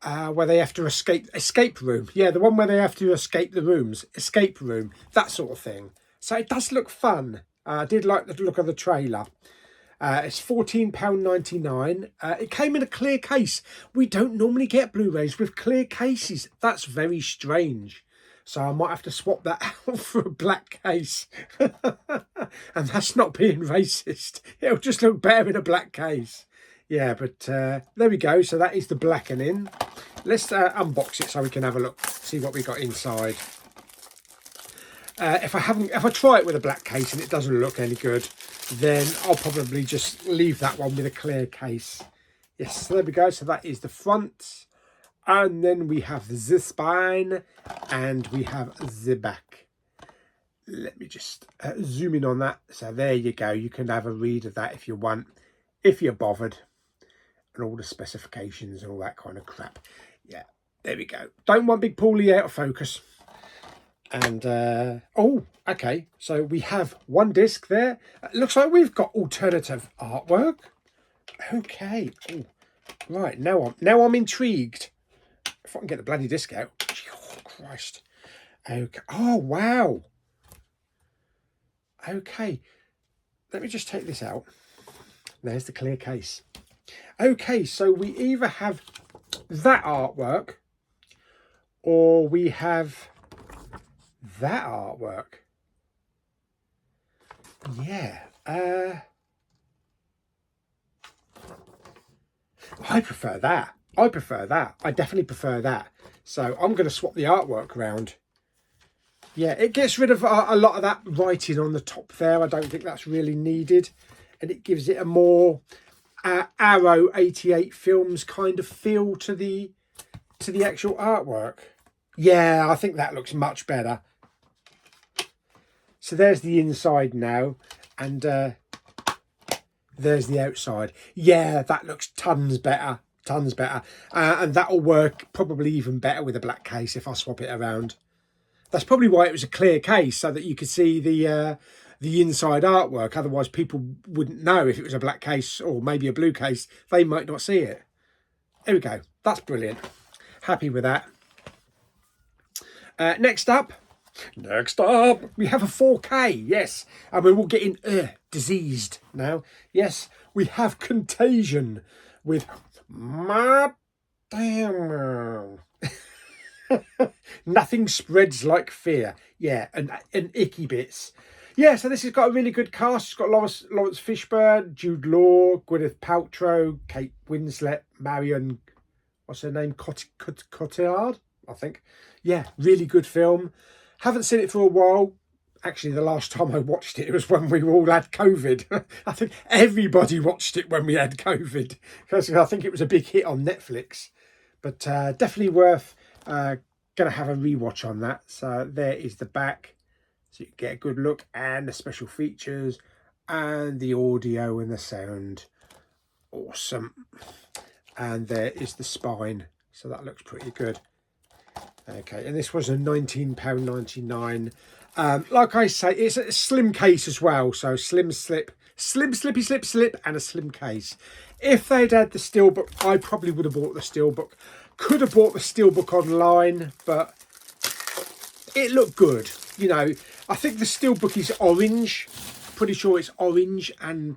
Where they have to escape room. Yeah, the one where they have to escape the rooms. Escape room, that sort of thing. So it does look fun. I did like the look of the trailer. It's £14.99. It came in a clear case. We don't normally get Blu-rays with clear cases. That's very strange. So I might have to swap that out for a black case. And that's not being racist. It'll just look better in a black case. Yeah, but there we go. So that is The Blackening. Let's unbox it so we can have a look, see what we got inside. If I try it with a black case and it doesn't look any good, then I'll probably just leave that one with a clear case. Yes, so there we go. So that is the front. And then we have the spine and we have the back. Let me just zoom in on that. So there you go. You can have a read of that if you want, if you're bothered. And all the specifications and all that kind of crap. Yeah, there we go. Don't want Big Pauly out of focus. And, oh, okay. So we have one disc there. Looks like we've got alternative artwork. Okay. Ooh. Right, now I'm intrigued. If I can get the bloody disc out. Oh, Christ. Okay. Oh, wow. Okay. Let me just take this out. There's the clear case. Okay, so we either have that artwork or we have that artwork. Yeah. I prefer that. I definitely prefer that. So I'm going to swap the artwork around. Yeah, it gets rid of a lot of that writing on the top there. I don't think that's really needed. And it gives it a more Arrow 88 Films kind of feel to the actual artwork. Yeah, I think that looks much better. So there's the inside now. And there's the outside. Yeah, that looks tons better. Tons better. And that'll work probably even better with a black case if I swap it around. That's probably why it was a clear case, so that you could see the inside artwork. Otherwise, people wouldn't know if it was a black case or maybe a blue case. They might not see it. There we go. That's brilliant. Happy with that. Next up, we have a 4K. Yes, and we're all getting diseased now. Yes, we have Contagion with Matt Damon. Nothing spreads like fear. Yeah, and icky bits. Yeah, so this has got a really good cast. It's got Lawrence Fishburne, Jude Law, Gwyneth Paltrow, Kate Winslet, Marion, what's her name? Cotillard, I think. Yeah, really good film. Haven't seen it for a while. Actually, the last time I watched it, it was when we all had COVID. I think everybody watched it when we had COVID. Because I think it was a big hit on Netflix. But definitely worth going to have a rewatch on that. So there is the back. So you get a good look. And the special features. And the audio and the sound. Awesome. And there is the spine. So that looks pretty good. Okay, and this was a £19.99. Like I say, it's a slim case as well, so slim slippy slip, and a slim case. If they'd had the steelbook, I probably would have bought the steelbook. Could have bought the steelbook online, but it looked good. You know, I think the steelbook is orange. Pretty sure it's orange, and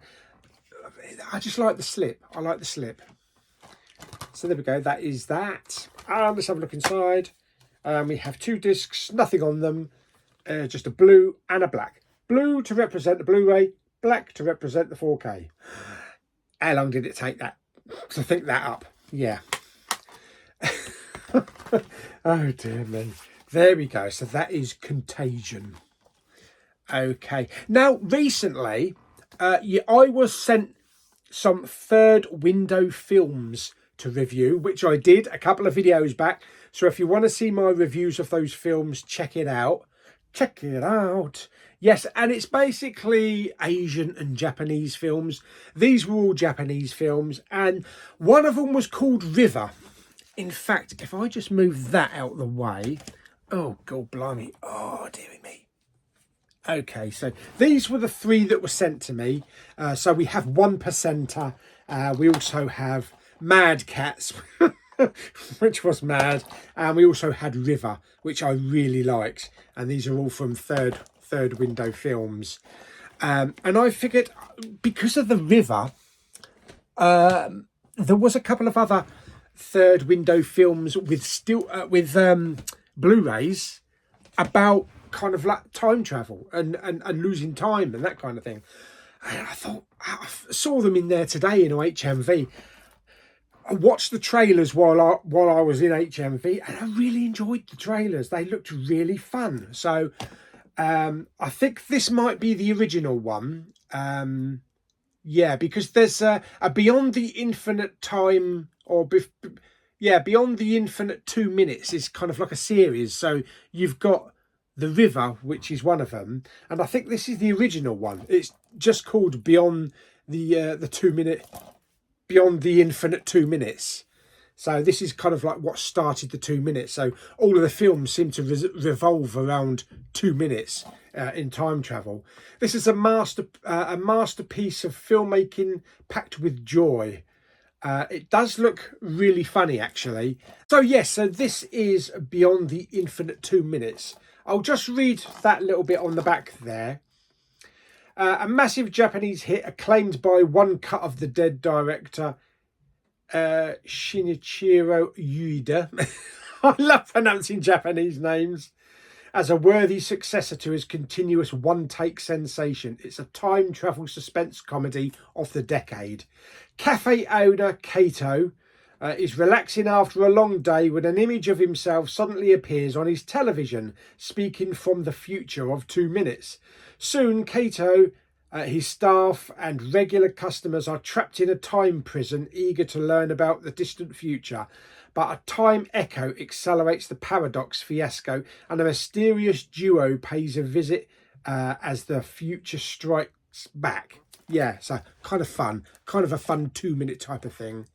I just like the slip. I like the slip. So there we go. That is that. Let's have a look inside. We have 2 discs, nothing on them. Just a blue and a black. Blue to represent the Blu-ray, black to represent the 4K. How long did it take that to think that up? Yeah. Oh dear me. There we go. So that is Contagion. Okay. Now, recently, I was sent some third window films to review, which I did a couple of videos back. So if you want to see my reviews of those films, check it out. Check it out. Yes, and it's basically Asian and Japanese films. These were all Japanese films, and one of them was called River. In fact, if I just move that out of the way... Oh, God blimey. Oh, dearie me. Okay, so these were the 3 that were sent to me. So we have 1%er. We also have Mad Cats, which was mad. And we also had River, which I really liked. And these are all from third window films. And I figured, because of the River, there was a couple of other third window films with Blu-rays about kind of like time travel and losing time and that kind of thing. And I thought, I saw them in there today in HMV. I watched the trailers while I was in HMV, and I really enjoyed the trailers. They looked really fun. So I think this might be the original one. Yeah, because there's a Beyond the Infinite Time, or Beyond the Infinite 2 Minutes is kind of like a series. So you've got The River, which is one of them, and I think this is the original one. It's just called Beyond the 2 minute, Beyond the Infinite 2 Minutes. So this is kind of like what started the 2 minutes. So all of the films seem to revolve around 2 minutes in time travel. This is a masterpiece of filmmaking packed with joy. It does look really funny, actually. So yes, so this is Beyond the Infinite 2 Minutes. I'll just read that little bit on the back there. A massive Japanese hit, acclaimed by One Cut of the Dead director Shinichiro Ueda. I love pronouncing Japanese names. As a worthy successor to his continuous one-take sensation, it's a time travel suspense comedy of the decade. Cafe owner Kato is relaxing after a long day when an image of himself suddenly appears on his television, speaking from the future of 2 minutes. Soon, Kato, his staff and regular customers are trapped in a time prison, eager to learn about the distant future. But a time echo accelerates the paradox fiasco, and a mysterious duo pays a visit as the future strikes back. Yeah, so kind of fun, kind of a fun 2 minute type of thing.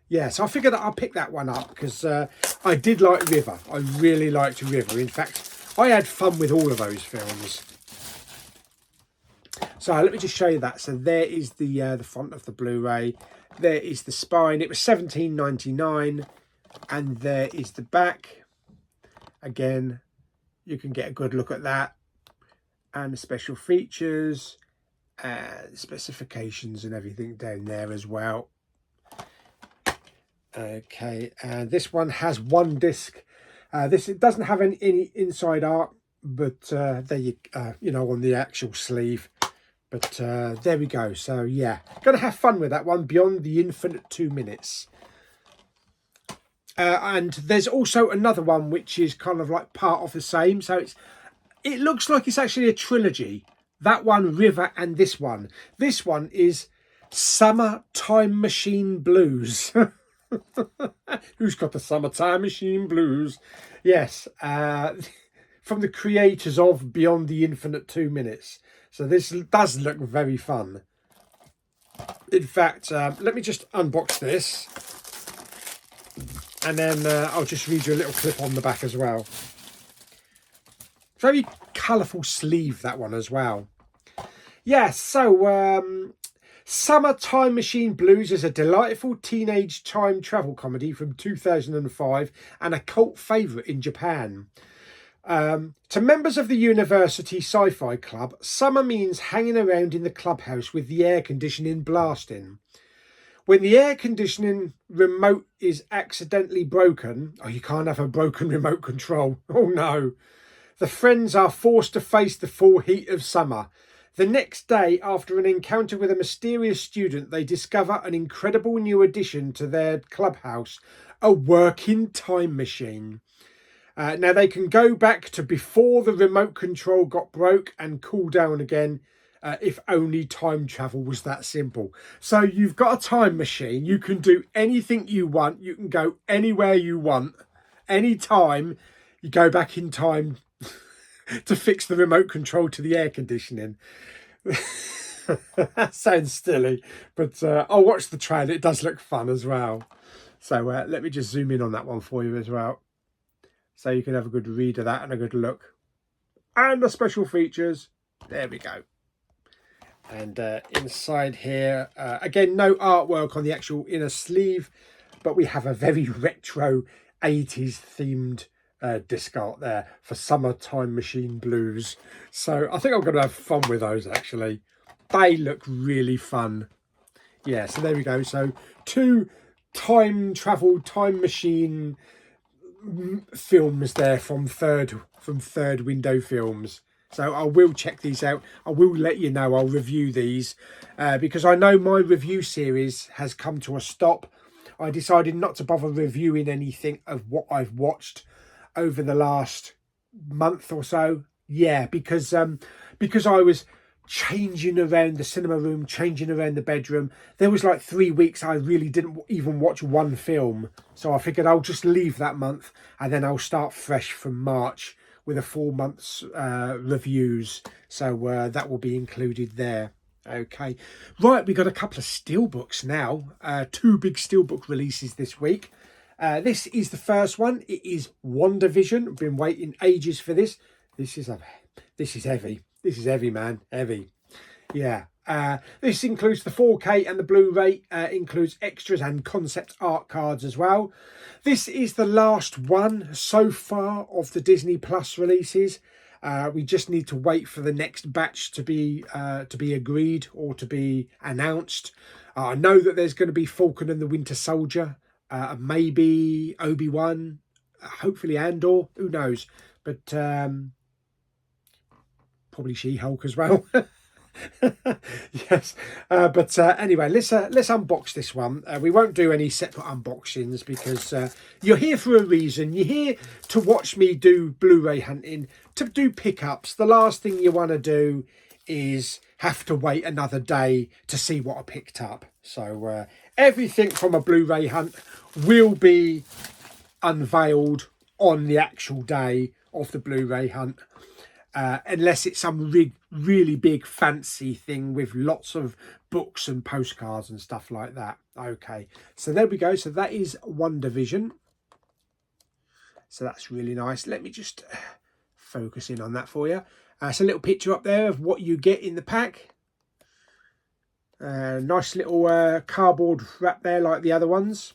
Yeah, so I figured that I'll pick that one up because I did like River. I really liked River. In fact, I had fun with all of those films. So let me just show you that. So there is the front of the Blu-ray. There is the spine. It was $17.99. And there is the back. Again, you can get a good look at that. And the special features and specifications and everything down there as well. Okay, and this one has 1 disc. It doesn't have any inside art, but there you know, on the actual sleeve. But there we go. So yeah, gonna have fun with that one. Beyond the Infinite 2 Minutes. And there's also another one which is kind of like part of the same. So it looks like it's actually a trilogy. That one, River, and this one. This one is Summer Time Machine Blues. Who's got the Summer Time Machine Blues? Yes, from the creators of Beyond the Infinite 2 Minutes. So this does look very fun. In fact, let me just unbox this. And then I'll just read you a little clip on the back as well. Very colourful sleeve, that one as well. Yeah, so Summer Time Machine Blues is a delightful teenage time travel comedy from 2005 and a cult favourite in Japan. To members of the University Sci-Fi Club, summer means hanging around in the clubhouse with the air conditioning blasting. When the air conditioning remote is accidentally broken, oh, you can't have a broken remote control, oh no, the friends are forced to face the full heat of summer. The next day, after an encounter with a mysterious student, they discover an incredible new addition to their clubhouse, a working time machine. Now they can go back to before the remote control got broke and cool down again, if only time travel was that simple. So you've got a time machine, you can do anything you want, you can go anywhere you want, anytime. You go back in time to fix the remote control to the air conditioning. That sounds silly, but I'll watch the trailer. It does look fun as well. So let me just zoom in on that one for you as well, so you can have a good read of that and a good look. And the special features, there we go. And inside here, again, no artwork on the actual inner sleeve, but we have a very retro 80s themed disc art there for Summer Time Machine Blues. So I think I'm going to have fun with those, actually. They look really fun. Yeah, so there we go. So 2 time travel, time machine films there from third window films. So I will check these out. I will let you know. I'll review these because I know my review series has come to a stop. I decided not to bother reviewing anything of what I've watched over the last month or so. Yeah, because I was changing around the cinema room, changing around the bedroom. There was like 3 weeks I really didn't even watch one film. So I figured I'll just leave that month and then I'll start fresh from March with a 4 months reviews. So that will be included there. Okay, right, we got a couple of steelbooks now. 2 big steelbook releases this week. This is the first one. It is WandaVision. I've been waiting ages for this. This is heavy. This is heavy, man. Heavy. Yeah. This includes the 4K and the Blu-ray. Includes extras and concept art cards as well. This is the last one so far of the Disney Plus releases. We just need to wait for the next batch to be agreed or to be announced. I know that there's going to be Falcon and the Winter Soldier. Maybe Obi-Wan, hopefully Andor, who knows, but probably She-Hulk as well. Yes, but anyway, let's unbox this one. We won't do any separate unboxings because you're here for a reason. You're here to watch me do Blu-ray hunting, to do pickups. The last thing you want to do is have to wait another day to see what I picked up. So everything from a Blu-ray hunt will be unveiled on the actual day of the Blu-ray hunt, unless it's some really big fancy thing with lots of books and postcards and stuff like that. Okay, so there we go. So that is WandaVision. So that's really nice. Let me just focus in on that for you. It's a little picture up there of what you get in the pack. Nice little cardboard wrap there like the other ones.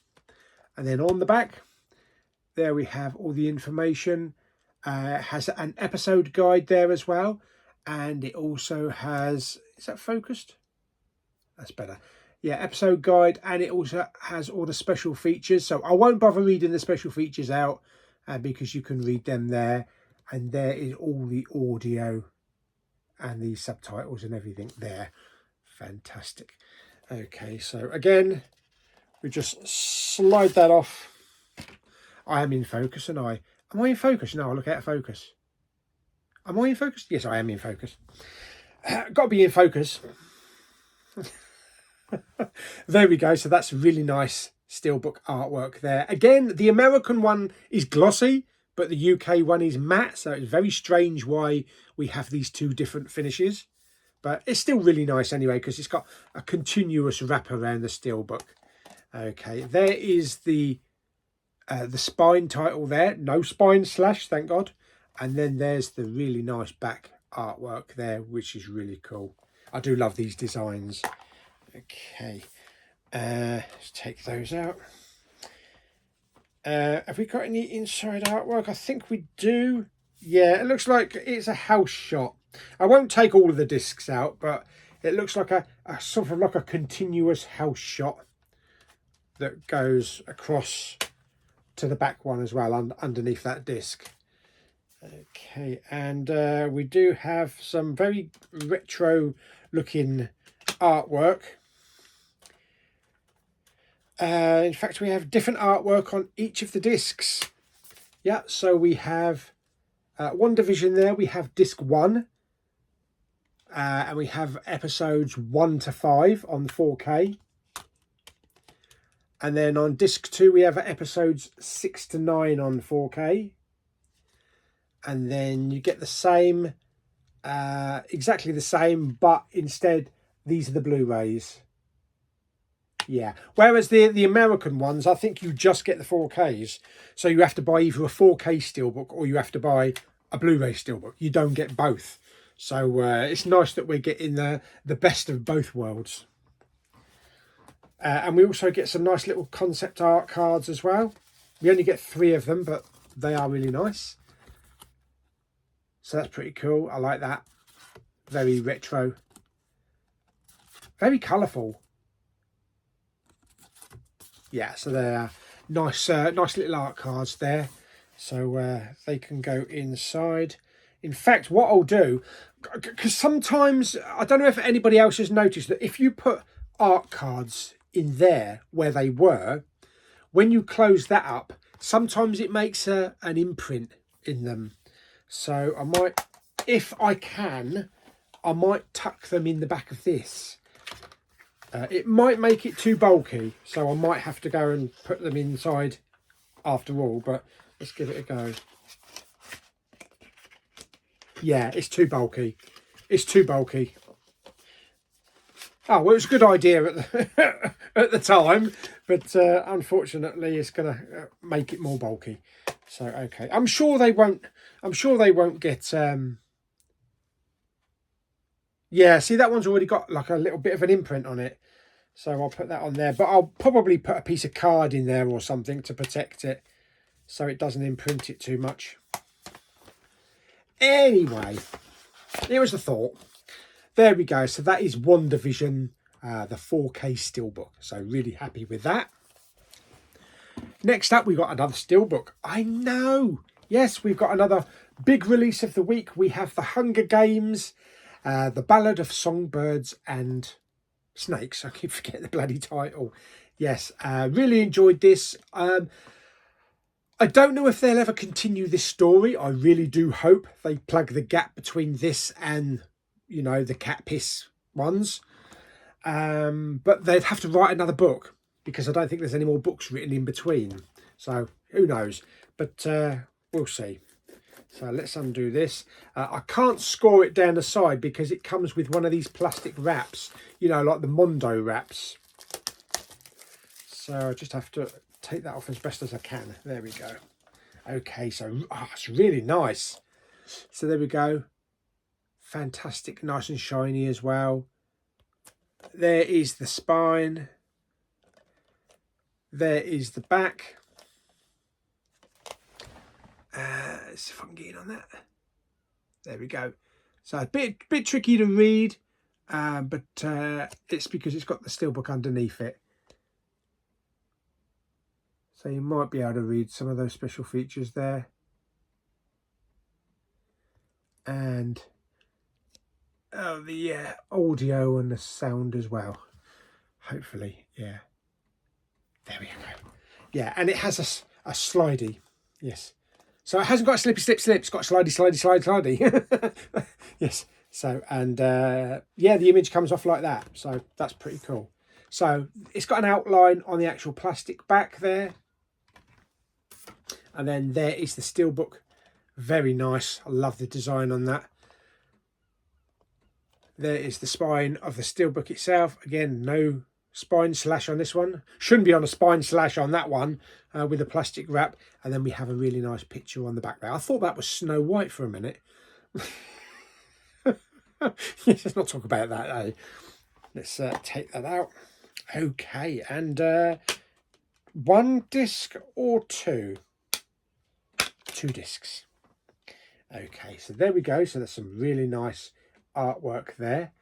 And then on the back, there we have all the information. Has an episode guide there as well. And it also has, is that focused? That's better. Yeah, episode guide. And it also has all the special features. So I won't bother reading the special features out because you can read them there. And there is all the audio and the subtitles and everything there. Fantastic. Okay, so again, we just slide that off. I am in focus, and am I in focus? No, I look out of focus. Am I in focus? Yes, I am in focus. Got to be in focus. There we go. So that's really nice steelbook artwork there. Again, the American one is glossy, but the UK one is matte. So it's very strange why we have these 2 different finishes. But it's still really nice anyway, because it's got a continuous wrap around the steelbook. Okay, there is the spine title there. No spine slash, thank God. And then there's the really nice back artwork there, which is really cool. I do love these designs. Okay, let's take those out. Have we got any inside artwork? I think we do. Yeah, it looks like it's a house shot. I won't take all of the discs out, but it looks like a sort of like a continuous house shot that goes across to the back one as well, underneath that disc. Okay, and we do have some very retro looking artwork. In fact, we have different artwork on each of the discs. Yeah, so we have one division there. We have disc 1, and we have episodes 1 to 5 on 4K. And then on disc 2, we have episodes 6 to 9 on 4K. And then you get the same, exactly the same, but instead these are the Blu-rays. Yeah, whereas the American ones, I think you just get the 4Ks. So you have to buy either a 4K steelbook or you have to buy a Blu-ray steelbook. You don't get both. So it's nice that we're getting the best of both worlds. And we also get some nice little concept art cards as well. We only get 3 of them, but they are really nice. So that's pretty cool. I like that. Very retro. Very colourful. Yeah, so they're nice, nice little art cards there. So they can go inside. In fact, what I'll do, because sometimes, I don't know if anybody else has noticed that if you put art cards in there where they were, when you close that up, sometimes it makes an imprint in them. So I might, if I can, I might tuck them in the back of this. It might make it too bulky, so I might have to go and put them inside after all, but let's give it a go. Yeah, it's too bulky. It's too bulky. Oh, well, it was a good idea at the time, but unfortunately it's going to make it more bulky. So, okay. I'm sure they won't get... Yeah, see, that one's already got like a little bit of an imprint on it. So I'll put that on there. But I'll probably put a piece of card in there or something to protect it, so it doesn't imprint it too much. Anyway, here was the thought. There we go. So that is one division, the 4K steelbook. So really happy with that. Next up, we got another steelbook. I know. Yes, we've got another big release of the week. We have The Hunger Games, The Ballad of Songbirds and Snakes. I keep forgetting the bloody title. Yes, really enjoyed this. I don't know if they'll ever continue this story. I really do hope they plug the gap between this and, you know, the cat piss ones. But they'd have to write another book, because I don't think there's any more books written in between. So who knows? But we'll see. So let's undo this. I can't score it down the side because it comes with one of these plastic wraps, you know, like the Mondo wraps. So I just have to take that off as best as I can. There we go. Okay, so it's really nice. So there we go. Fantastic, nice and shiny as well. There is the spine. There is the back. Let's see if I can get in on that. There we go. So a bit tricky to read, but it's because it's got the steelbook underneath it. So you might be able to read some of those special features there. And the audio and the sound as well. Hopefully, yeah. There we go. Yeah, and it has a slidey. Yes. So it hasn't got a slippy slip. It's got a slidey. Yes. So, and yeah, the image comes off like that. So that's pretty cool. So it's got an outline on the actual plastic back there. And then there is the steelbook. Very nice. I love the design on that. There is the spine of the steelbook itself. Again, no spine slash on this one. Shouldn't be on a spine slash on that one with a plastic wrap. And then we have a really nice picture on the back there. I thought that was Snow White for a minute. Let's not talk about that, eh? Let's take that out. Okay, and 1 disc or 2? 2 discs. Okay, so there we go. So there's some really nice artwork there.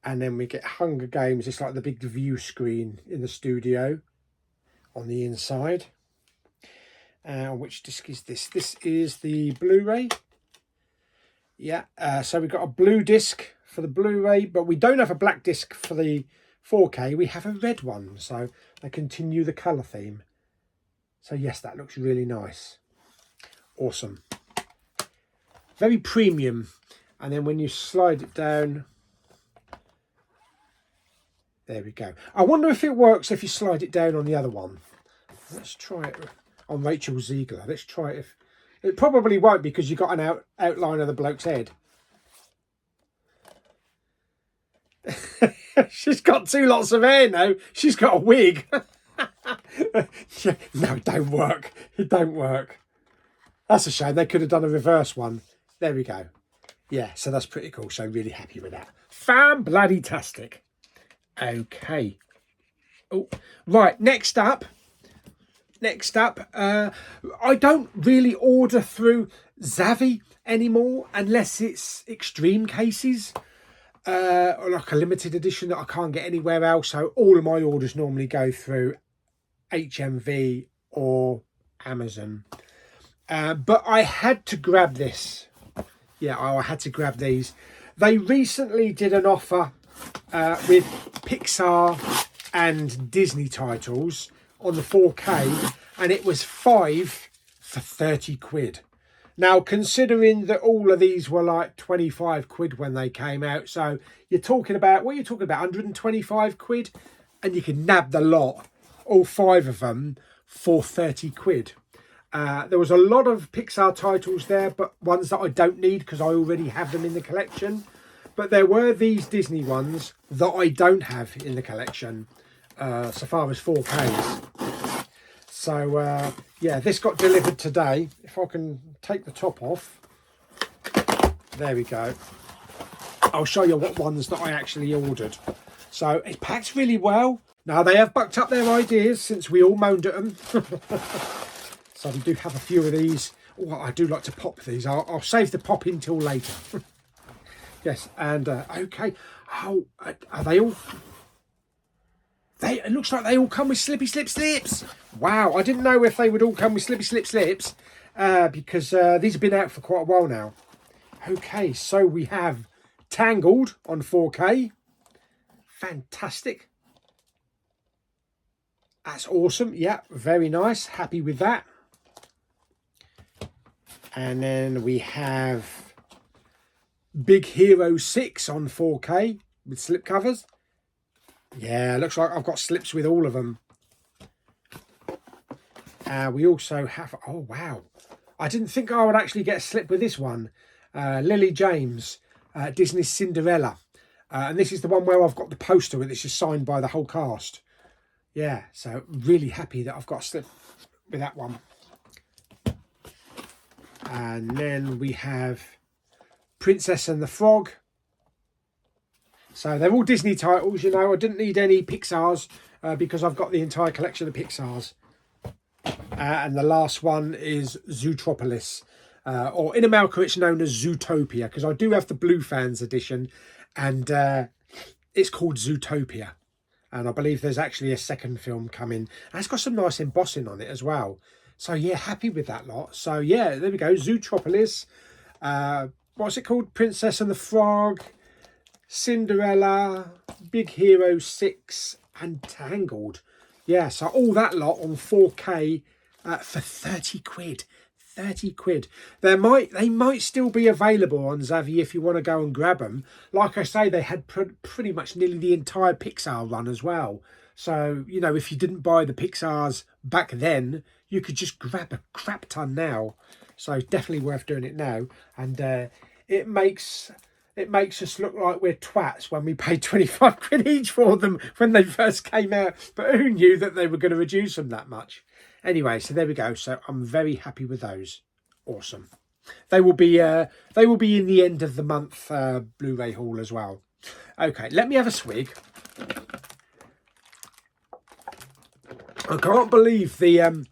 And then we get Hunger Games. It's like the big view screen in the studio on the inside. Which disc is this? This is the Blu-ray. Yeah, so we've got a blue disc for the Blu-ray, but we don't have a black disc for the 4K. We have a red one, so they continue the colour theme. So yes, that looks really nice. Awesome. Very premium. And then when you slide it down, there we go. I wonder if it works if you slide it down on the other one. Let's try it on Rachel Ziegler. Let's try it. If it probably won't, because you've got an outline of the bloke's head. She's got 2 lots of hair now. She's got a wig. No, it don't work. It don't work. That's a shame. They could have done a reverse one. There we go. Yeah, so that's pretty cool. So really happy with that. Fan-bloody-tastic. Okay. Oh, right. Next up, I don't really order through Zavvi anymore unless it's extreme cases, or like a limited edition that I can't get anywhere else. So all of my orders normally go through HMV or Amazon. But I had to grab this. Yeah, I had to grab these. They recently did an offer with Pixar and Disney titles on the 4K, and it was 5 for 30 quid. Now, considering that all of these were like 25 quid when they came out, so you're talking about, what are you talking about, 125 quid? And you can nab the lot, all 5 of them, for 30 quid. There was a lot of Pixar titles there, but ones that I don't need because I already have them in the collection. But there were these Disney ones that I don't have in the collection, so far as 4Ks. So, yeah, this got delivered today. If I can take the top off. There we go. I'll show you what ones that I actually ordered. So, it packs really well. Now, they have bucked up their ideas since we all moaned at them. So, we do have a few of these. Oh, I do like to pop these. I'll save the pop until later. Yes, and okay. Oh, are they all? It looks like they all come with slippy slip slips. Wow, I didn't know if they would all come with slippy slip slips because these have been out for quite a while now. Okay, so we have Tangled on 4K. Fantastic. That's awesome. Yeah, very nice. Happy with that. And then we have Big Hero 6 on 4K with slip covers. Yeah, looks like I've got slips with all of them. We also have, oh wow, I didn't think I would actually get a slip with this one. Lily James, Disney's Cinderella. And this is the one where I've got the poster with this is signed by the whole cast. Yeah, so really happy that I've got a slip with that one. And then we have Princess and the Frog. So they're all Disney titles, you know. I didn't need any Pixar's because I've got the entire collection of Pixar's. And the last one is Zootropolis. Or in America it's known as Zootopia, because I do have the Blue Fans edition. And it's called Zootopia. And I believe there's actually a second film coming. And it's got some nice embossing on it as well. So yeah, happy with that lot. So yeah, there we go. Zootropolis. What's it called? Princess and the Frog, Cinderella, Big Hero 6 and Tangled. Yeah, so all that lot on 4K for 30 quid. 30 quid. They might still be available on Zavvi if you want to go and grab them. Like I say, they had pretty much nearly the entire Pixar run as well. So, you know, if you didn't buy the Pixars back then, you could just grab a crap ton now. So definitely worth doing it now. And it it makes us look like we're twats when we paid 25 quid each for them when they first came out. But who knew that they were going to reduce them that much? Anyway, so there we go. So I'm very happy with those. Awesome. They will be in the end of the month Bluray haul as well. Okay, let me have a swig. I can't believe the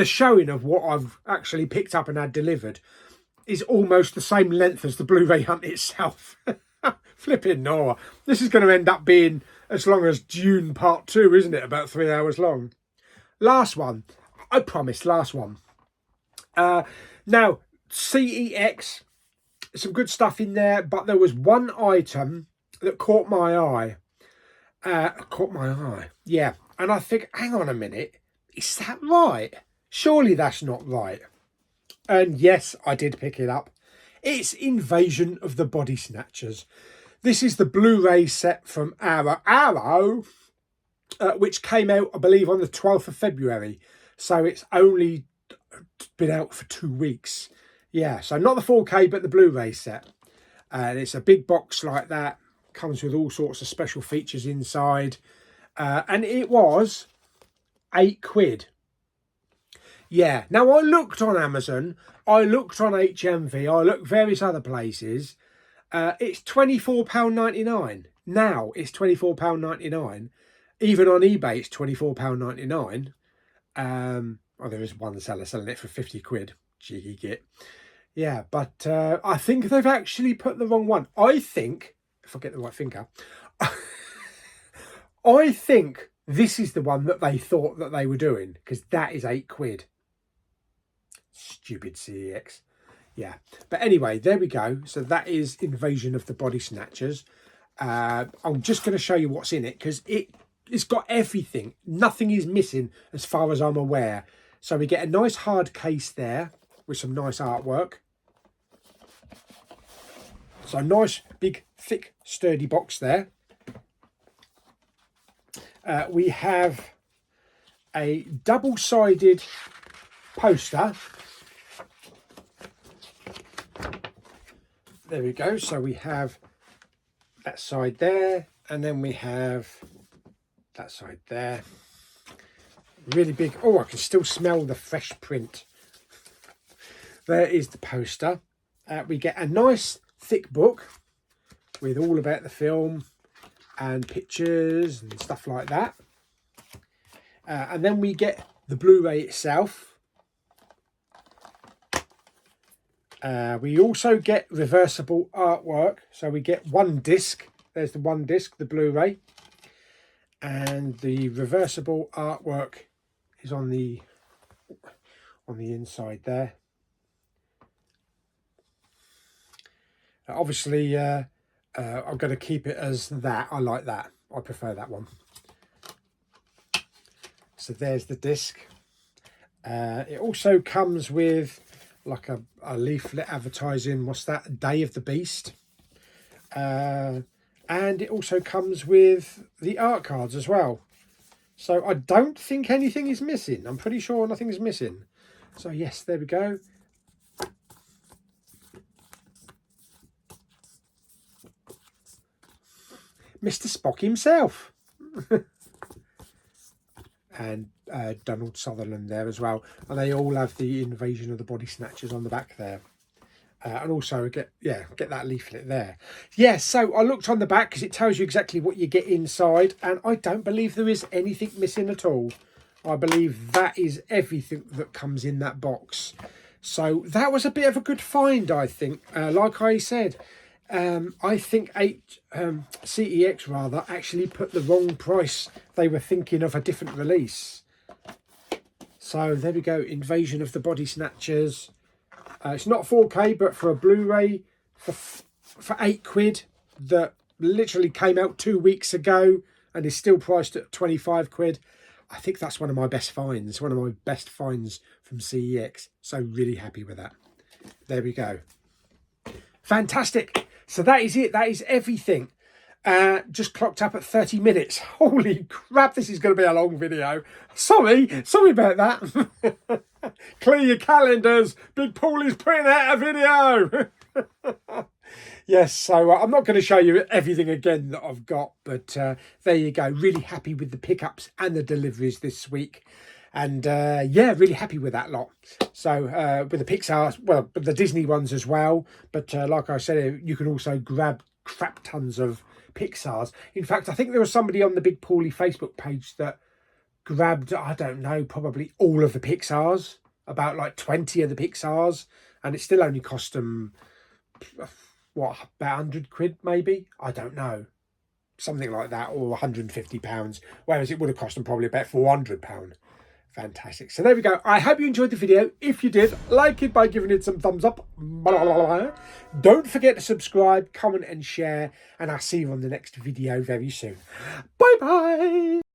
showing of what I've actually picked up and had delivered is almost the same length as the Blu-ray hunt itself. Flipping Noah. This is going to end up being as long as Dune Part 2, isn't it? About 3 hours long. Last one. I promise, last one. Now, CEX, some good stuff in there, but there was one item that caught my eye. Yeah. And I think, hang on a minute, is that right? Surely that's not right. And yes, I did pick it up. It's Invasion of the Body Snatchers. This is the Blu-ray set from Arrow, which came out, I believe, on the 12th of February. So it's only been out for 2 weeks. Yeah, so not the 4K, but the Blu-ray set. And it's a big box like that. Comes with all sorts of special features inside. And it was £8. Yeah, now I looked on Amazon, I looked on HMV, I looked various other places. It's £24.99. Now it's £24.99. Even on eBay, it's £24.99. Oh, there is one seller selling it for 50 quid. Cheeky git. Yeah, but I think they've actually put the wrong one. I think, if I get the right finger, I think this is the one that they thought that they were doing, because that is £8. Stupid CEX. Yeah, but anyway, there we go. So that is Invasion of the Body Snatchers. I'm just going to show you what's in it, because it's got everything. Nothing is missing as far as I'm aware. So we get a nice hard case there with some nice artwork. So nice, big, thick, sturdy box there. We have a double-sided poster. There we go. So we have that side there, and then we have that side there. Really big. Oh, I can still smell the fresh print. There is the poster. We get a nice thick book with all about the film and pictures and stuff like that. And then we get the Blu-ray itself. We also get reversible artwork. So we get one disc. There's the one disc, the Blu-ray. And the reversible artwork is on the inside there. Obviously, I'm going to keep it as that. I like that. I prefer that one. So there's the disc. It also comes with like a leaflet advertising, what's that? Day of the Beast. And it also comes with the art cards as well. So I don't think anything is missing. I'm pretty sure nothing is missing. So yes, there we go. Mr. Spock himself. And Donald Sutherland there as well. And they all have the Invasion of the Body Snatchers on the back there. And also get that leaflet there. Yeah, so I looked on the back because it tells you exactly what you get inside, and I don't believe there is anything missing at all. I believe that is everything that comes in that box. So that was a bit of a good find, I think. Like I said, I think CEX rather actually put the wrong price. They were thinking of a different release. So there we go, Invasion of the Body Snatchers. It's not 4K, but for a Blu-ray for £8 that literally came out 2 weeks ago and is still priced at 25 quid. I think that's one of my best finds, one of my best finds from CEX. So really happy with that. There we go. Fantastic. So that is it. That is everything. Just clocked up at 30 minutes. Holy crap, this is going to be a long video. Sorry about that. Clear your calendars. Big Pauly's putting out a video. Yes, so I'm not going to show you everything again that I've got, but there you go. Really happy with the pickups and the deliveries this week. And yeah, really happy with that lot. So with the Pixar, well, with the Disney ones as well. But like I said, you can also grab crap tons of Pixars. In fact, I think there was somebody on the Big Pauly Facebook page that grabbed, I don't know, probably all of the Pixars, about like 20 of the Pixars, and it still only cost them, what, about 100 quid maybe? I don't know. Something like that, or £150, whereas it would have cost them probably about £400. Fantastic. So there we go. I hope you enjoyed the video. If you did, like it by giving it some thumbs up. Don't forget to subscribe, comment and share, and I'll see you on the next video very soon. Bye bye.